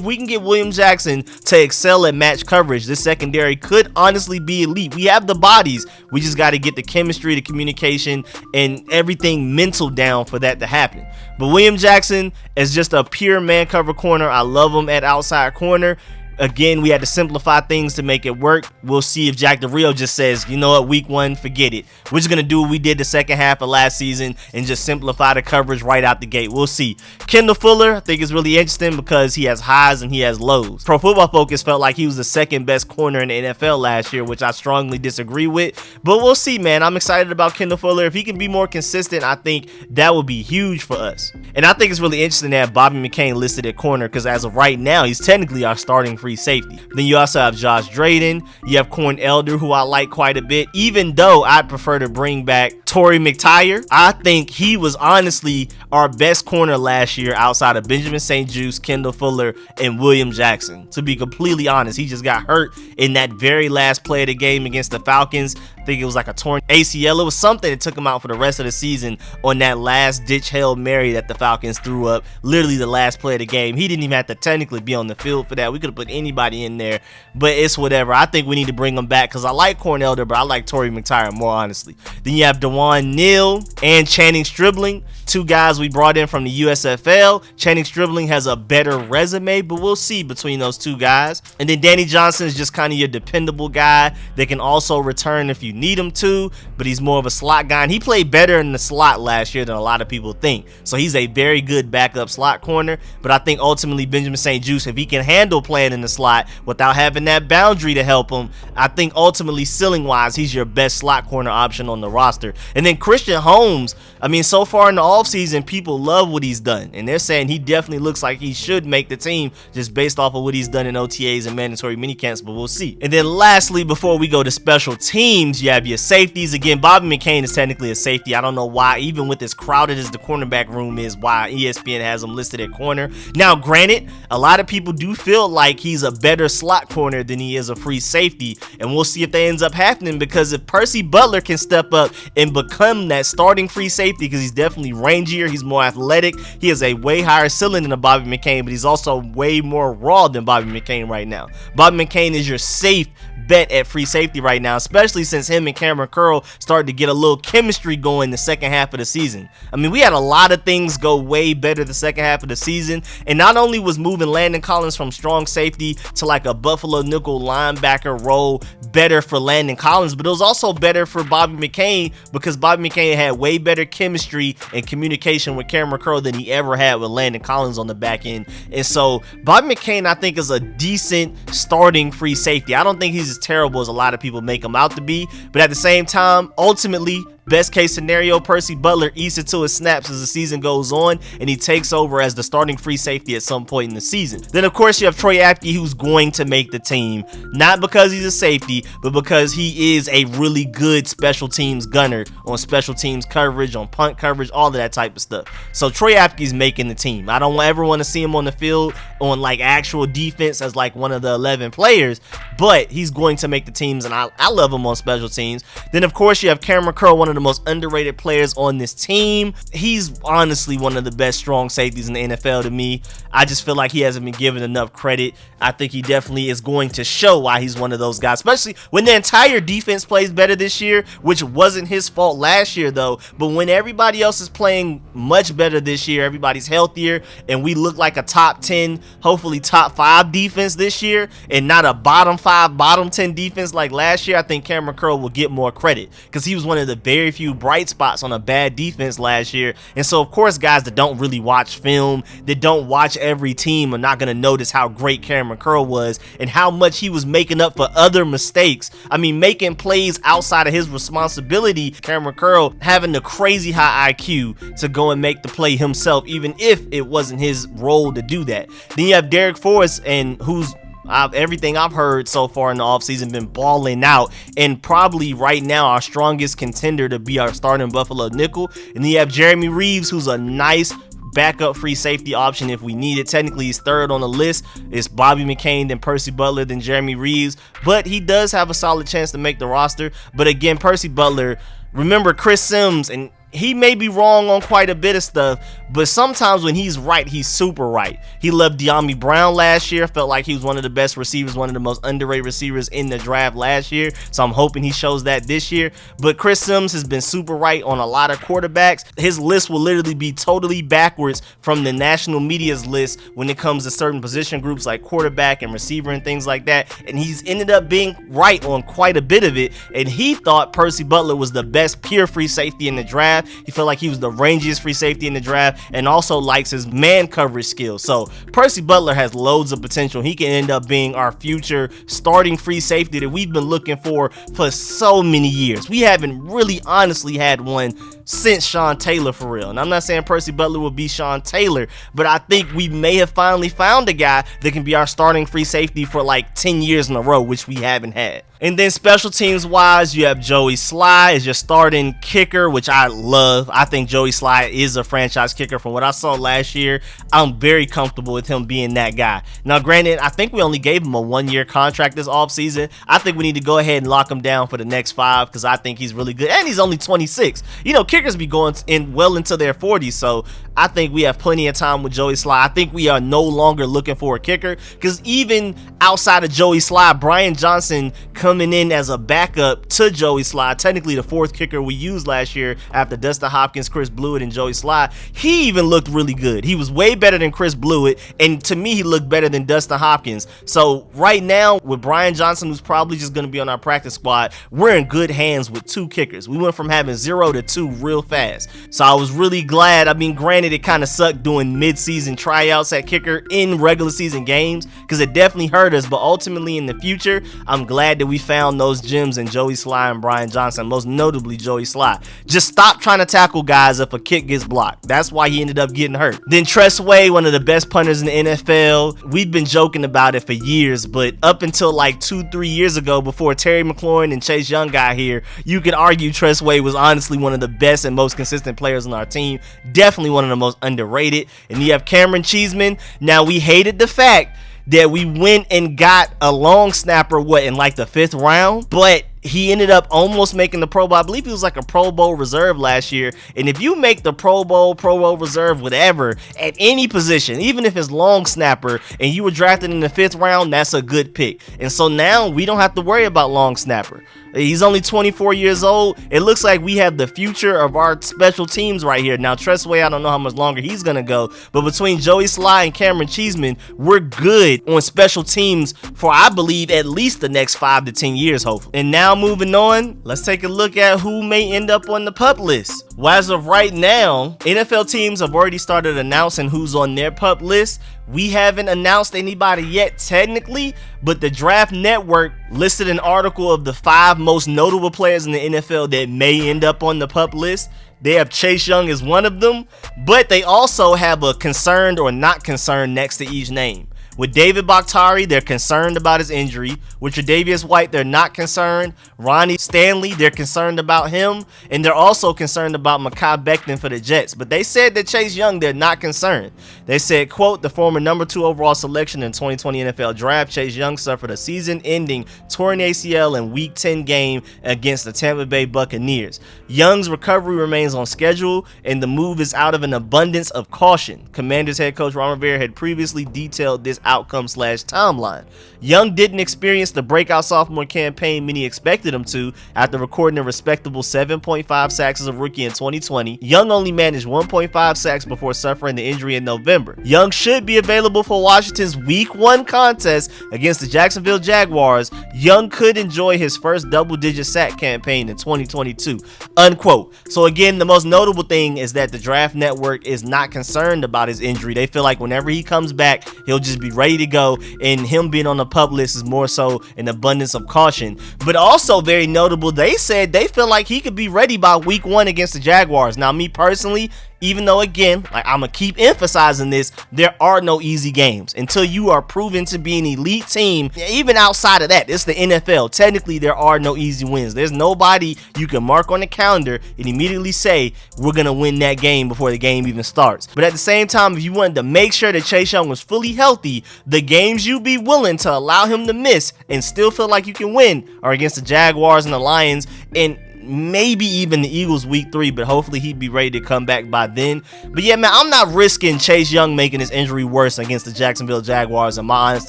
Speaker 1: we can get William Jackson to excel at match coverage, this secondary could honestly be elite. We have the bodies. We just got to get the chemistry, the communication, and everything mental down for that to happen. But William Jackson is just a pure man cover corner. I love him at outside corner. Again, we had to simplify things to make it work. We'll see if Jack Del Rio just says, you know what, week one, forget it. We're just going to do what we did the second half of last season and just simplify the coverage right out the gate. We'll see. Kendall Fuller, I think, is really interesting because he has highs and he has lows. Pro Football Focus felt like he was the second best corner in the NFL last year, which I strongly disagree with. But we'll see, man. I'm excited about Kendall Fuller. If he can be more consistent, I think that would be huge for us. And I think it's really interesting to have Bobby McCain listed at corner because as of right now, he's technically our starting free safety. Then you also have Josh Drayden. You have Corn Elder, who I like quite a bit, even though I'd prefer to bring back Torrey McTyer. I think he was honestly our best corner last year outside of Benjamin St-Juste, Kendall Fuller, and William Jackson. To be completely honest, he just got hurt in that very last play of the game against the Falcons. I think it was like a torn ACL. It was something that took him out for the rest of the season on that last ditch Hail Mary that the Falcons threw up, literally the last play of the game. He didn't even have to technically be on the field for that. We could have put anybody in there, but it's whatever. I think we need to bring him back because I like Corn Elder, but I like Torrey McTyer more, honestly. Then you have DeJuan Neal and Channing Stribling, two guys we brought in from the USFL. Channing Stribling has a better resume, but we'll see between those two guys. And then Danny Johnson is just kind of your dependable guy that can also return if you need him to, but he's more of a slot guy, and he played better in the slot last year than a lot of people think. So he's a very good backup slot corner, but I think ultimately Benjamin St-Juste, if he can handle playing in the slot without having that boundary to help him, I think ultimately ceiling wise he's your best slot corner option on the roster. And then Christian Holmes, I mean, so far in the offseason people love what he's done, and they're saying he definitely looks like he should make the team just based off of what he's done in OTAs and mandatory minicamps, but we'll see. And then lastly, before we go to special teams, you have your safeties. Again, Bobby McCain is technically a safety. I don't know why, even with as crowded as the cornerback room is, why ESPN has him listed at corner. Now granted, a lot of people do feel like he's a better slot corner than he is a free safety, and we'll see if that ends up happening, because if Percy Butler can step up and become that starting free safety, because he's definitely rangier, he's more athletic, he has a way higher ceiling than a Bobby McCain, but he's also way more raw than Bobby McCain right now. Bobby McCain is your safe bet at free safety right now, especially since him and Cameron Curl started to get a little chemistry going the second half of the season. I mean, we had a lot of things go way better the second half of the season, and not only was moving Landon Collins from strong safety to like a Buffalo nickel linebacker role better for Landon Collins, but it was also better for Bobby McCain, because Bobby McCain had way better chemistry and communication with Cameron Curl than he ever had with Landon Collins on the back end. And so Bobby McCain, I think, is a decent starting free safety. I don't think he's as terrible as a lot of people make him out to be, but at the same time, ultimately, best case scenario, Percy Butler eats into his snaps as the season goes on, and he takes over as the starting free safety at some point in the season. Then of course you have Troy Apke, who's going to make the team, not because he's a safety, but because he is a really good special teams gunner on special teams coverage, on punt coverage, all of that type of stuff. So Troy Apke's making the team. I don't ever want to see him on the field on like actual defense as like one of the 11 players, but he's going to make the teams, and I love him on special teams. Then of course you have Cameron Curl, one of the most underrated players on this team. He's honestly one of the best strong safeties in the NFL to me. I just feel like he hasn't been given enough credit. I think he definitely is going to show why he's one of those guys, especially when the entire defense plays better this year, which wasn't his fault last year though. But when everybody else is playing much better this year, everybody's healthier, and we look like a top 10, hopefully top 5 defense this year, and not a bottom 5, bottom 10 defense like last year, I think Cameron Curl will get more credit, because he was one of the very few bright spots on a bad defense last year. And so of course guys that don't really watch film, that don't watch every team, are not going to notice how great Cameron Curl was and how much he was making up for other mistakes. I mean, making plays outside of his responsibility. Cameron Curl having the crazy high IQ to go and make the play himself, even if it wasn't his role to do that. Then you have Derek Forrest, and who's everything I've heard so far in the offseason been balling out, and probably right now our strongest contender to be our starting Buffalo nickel. And then you have Jeremy Reeves, who's a nice backup free safety option if we need it. Technically he's third on the list. It's Bobby McCain, then Percy Butler, then Jeremy Reeves, but he does have a solid chance to make the roster. But again, Percy Butler, remember Chris Sims, and he may be wrong on quite a bit of stuff, but sometimes when he's right, he's super right. He loved De'Ami Brown last year. Felt like he was one of the best receivers, one of the most underrated receivers in the draft last year. So I'm hoping he shows that this year. But Chris Sims has been super right on a lot of quarterbacks. His list will literally be totally backwards from the national media's list when it comes to certain position groups like quarterback and receiver and things like that. And he's ended up being right on quite a bit of it. And he thought Percy Butler was the best pure free safety in the draft. He felt like he was the rangiest free safety in the draft, and also likes his man coverage skills. So Percy Butler has loads of potential. He can end up being our future starting free safety that we've been looking for so many years. We haven't really honestly had one since Sean Taylor, for real. And I'm not saying Percy Butler will be Sean Taylor, but I think we may have finally found a guy that can be our starting free safety for like 10 years in a row, which we haven't had. And then special teams wise, you have Joey Sly as your starting kicker, which I love. I think Joey Sly is a franchise kicker. From what I saw last year, I'm very comfortable with him being that guy. Now granted, I think we only gave him a 1-year contract this offseason. I think we need to go ahead and lock him down for the next 5, because I think he's really good, and he's only 26. You know, kickers be going in well into their 40s, so I think we have plenty of time with Joey Slye. I think we are no longer looking for a kicker, because even outside of Joey Slye, Brian Johnson coming in as a backup to Joey Slye, technically the fourth kicker we used last year after Dustin Hopkins, Chris Blewett, and Joey Slye, he even looked really good. He was way better than Chris Blewett, and to me, he looked better than Dustin Hopkins. So right now, with Brian Johnson, who's probably just going to be on our practice squad, we're in good hands with two kickers. We went from having 0 to 2 real fast. So I was really glad. I mean, granted, it kind of sucked doing mid-season tryouts at kicker in regular season games, because it definitely hurt us, but ultimately in the future, I'm glad that we found those gems in Joey Slye and Brian Johnson, most notably Joey Slye. Just stop trying to tackle guys if a kick gets blocked. That's why he ended up getting hurt. Then Tress Way, one of the best punters in the NFL. We've been joking about it for years, but up until like 2-3 years ago, before Terry McLaurin and Chase Young got here, you could argue Tress Way was honestly one of the best and most consistent players on our team. Definitely one of the most underrated. And you have Cameron Cheeseman. Now, we hated the fact that we went and got a long snapper, in like the 5th round, but he ended up almost making the Pro Bowl. I believe he was like a Pro Bowl reserve last year. And if you make the Pro Bowl reserve, whatever, at any position, even if it's long snapper, and you were drafted in the 5th round, that's a good pick. And so now we don't have to worry about long snapper. He's only 24 years old. It looks like we have the future of our special teams right here. Now, Tress Way, I don't know how much longer he's going to go, but between Joey Slye and Cameron Cheeseman, we're good on special teams for, I believe, at least the next 5 to 10 years, hopefully. And now moving on, let's take a look at who may end up on the PUP list. Well, as of right now, NFL teams have already started announcing who's on their PUP list. We haven't announced anybody yet technically, but the Draft Network listed an article of the 5 most notable players in the NFL that may end up on the PUP list. They have Chase Young as one of them, but they also have a concerned or not concerned next to each name. With David Bakhtiari, they're concerned about his injury. With Tre'Davious White, they're not concerned. Ronnie Stanley, they're concerned about him. And they're also concerned about Mekhi Becton for the Jets. But they said that Chase Young, they're not concerned. They said, quote, the former number 2 overall selection in 2020 NFL Draft, Chase Young suffered a season-ending torn ACL in Week 10 game against the Tampa Bay Buccaneers. Young's recovery remains on schedule, and the move is out of an abundance of caution. Commanders head coach Ron Rivera had previously detailed this outcome/timeline. Young didn't experience the breakout sophomore campaign many expected him to after recording a respectable 7.5 sacks as a rookie in 2020. Young only managed 1.5 sacks before suffering the injury in November. Young should be available for Washington's Week 1 contest against the Jacksonville Jaguars. Young could enjoy his first double-digit sack campaign in 2022, unquote. So again, the most notable thing is that the Draft Network is not concerned about his injury. They feel like whenever he comes back, he'll just be ready to go, and him being on the PUP list is more so an abundance of caution. But also very notable, they said they feel like he could be ready by Week 1 against the Jaguars. Now, me personally, even though, again, like I'm going to keep emphasizing this, there are no easy games. Until you are proven to be an elite team, even outside of that, it's the NFL. Technically, there are no easy wins. There's nobody you can mark on the calendar and immediately say, we're going to win that game before the game even starts. But at the same time, if you wanted to make sure that Chase Young was fully healthy, the games you'd be willing to allow him to miss and still feel like you can win are against the Jaguars and the Lions, and maybe even the Eagles Week 3, but hopefully he'd be ready to come back by then. But yeah, man, I'm not risking Chase Young making his injury worse against the Jacksonville Jaguars, in my honest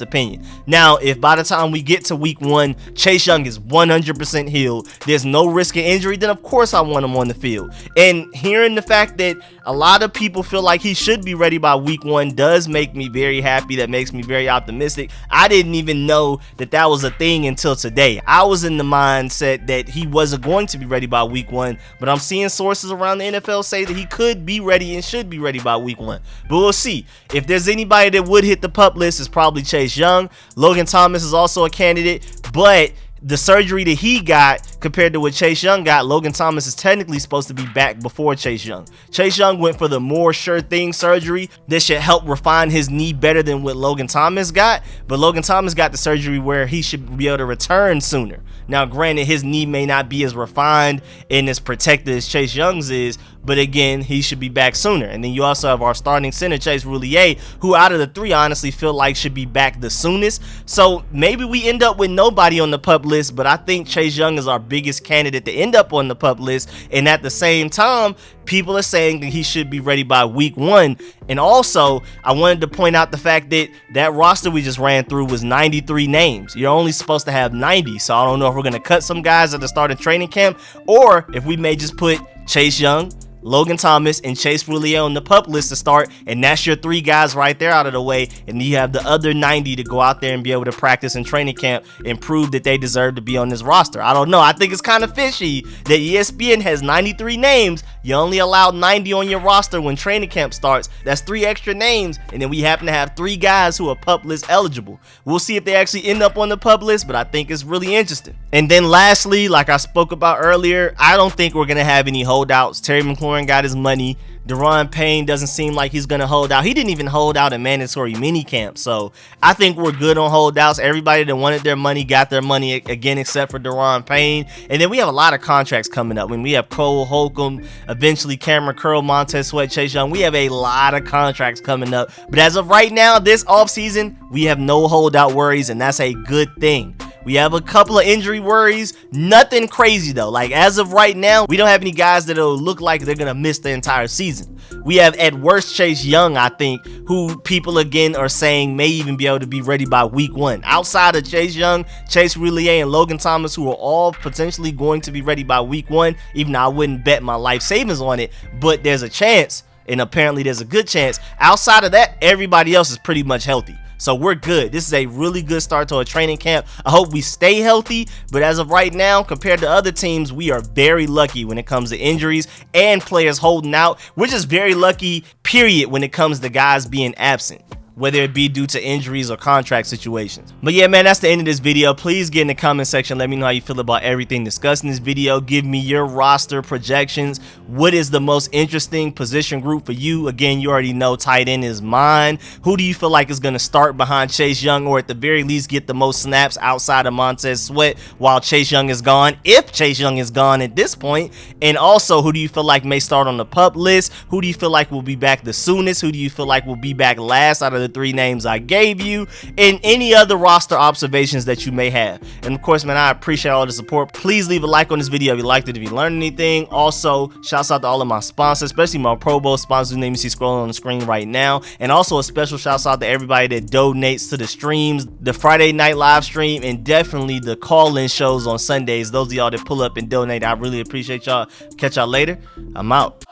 Speaker 1: opinion. Now, if by the time we get to Week 1, Chase Young is 100% healed, there's no risk of injury, then of course I want him on the field. And hearing the fact that a lot of people feel like he should be ready by Week 1 does make me very happy. That makes me very optimistic. I didn't even know that that was a thing until today. I was in the mindset that he wasn't going to be ready by Week 1, but I'm seeing sources around the NFL say that he could be ready and should be ready by Week 1. But we'll see. If there's anybody that would hit the PUP list, it's probably Chase Young. Logan Thomas is also a candidate, but the surgery that he got compared to what Chase Young got, Logan Thomas is technically supposed to be back before Chase Young. Chase Young went for the more sure thing surgery that should help refine his knee better than what Logan Thomas got, but Logan Thomas got the surgery where he should be able to return sooner. Now, granted, his knee may not be as refined and as protected as Chase Young's is, but again, he should be back sooner. And then you also have our starting center, Chase Roulier, who out of the 3 honestly feel like should be back the soonest. So maybe we end up with nobody on the PUP list, but I think Chase Young is our biggest candidate to end up on the PUP list. And at the same time, People are saying that he should be ready by week 1. And also, I wanted to point out the fact that that roster we just ran through was 93 names. You're only supposed to have 90. So I don't know if we're going to cut some guys at the start of training camp, or if we may just put Chase Young, Logan Thomas, and Chase Roulier on the PUP list to start, and that's your 3 guys right there out of the way, and you have the other 90 to go out there and be able to practice in training camp and prove that they deserve to be on this roster. I don't know. I think it's kind of fishy that ESPN has 93 names. You only allowed 90 on your roster when training camp starts. That's 3 extra names, and then we happen to have 3 guys who are PUP list eligible. We'll see if they actually end up on the PUP list, but I think it's really interesting. And then lastly, like I spoke about earlier, I don't think we're going to have any holdouts. Terry McLaurin got his money. Deron Payne doesn't seem like he's going to hold out. He didn't even hold out in mandatory minicamp. So I think we're good on holdouts. Everybody that wanted their money got their money again, except for Deron Payne. And then we have a lot of contracts coming up. When we have Cole Holcomb, eventually Cameron Curl, Montez Sweat, Chase Young. We have a lot of contracts coming up. But as of right now, this offseason, we have no holdout worries, and that's a good thing. We have a couple of injury worries, nothing crazy though. Like as of right now, we don't have any guys that'll look like they're gonna miss the entire season. We have at worst Chase Young, I think, who people again are saying may even be able to be ready by week 1. Outside of Chase Young, Chase Roulier, and Logan Thomas, who are all potentially going to be ready by week 1, even though I wouldn't bet my life savings on it, but there's a chance, and apparently there's a good chance. Outside of that, everybody else is pretty much healthy. So we're good. This is a really good start to a training camp. I hope we stay healthy, but as of right now, compared to other teams, we are very lucky when it comes to injuries and players holding out. We're just very lucky, period, when it comes to guys being absent, whether it be due to injuries or contract situations. But yeah, man, that's the end of this video. Please get in the comment section. Let me know how you feel about everything discussed in this video. Give me your roster projections. What is the most interesting position group for you? Again, you already know tight end is mine. Who do you feel like is going to start behind Chase Young, or at the very least get the most snaps outside of Montez Sweat while Chase Young is gone, if Chase Young is gone at this point? And also, who do you feel like may start on the PUP list? Who do you feel like will be back the soonest? Who do you feel like will be back last out of the 3 names I gave you, and any other roster observations that you may have? And of course, man, I appreciate all the support. Please leave a like on this video if you liked it, if you learned anything. Also, shouts out to all of my sponsors, especially my Pro Bowl sponsors whose name you see scrolling on the screen right now. And also a special shouts out to everybody that donates to the streams, the Friday night live stream, and definitely the call-in shows on Sundays. Those of y'all that pull up and donate, I really appreciate y'all. Catch y'all later. I'm out.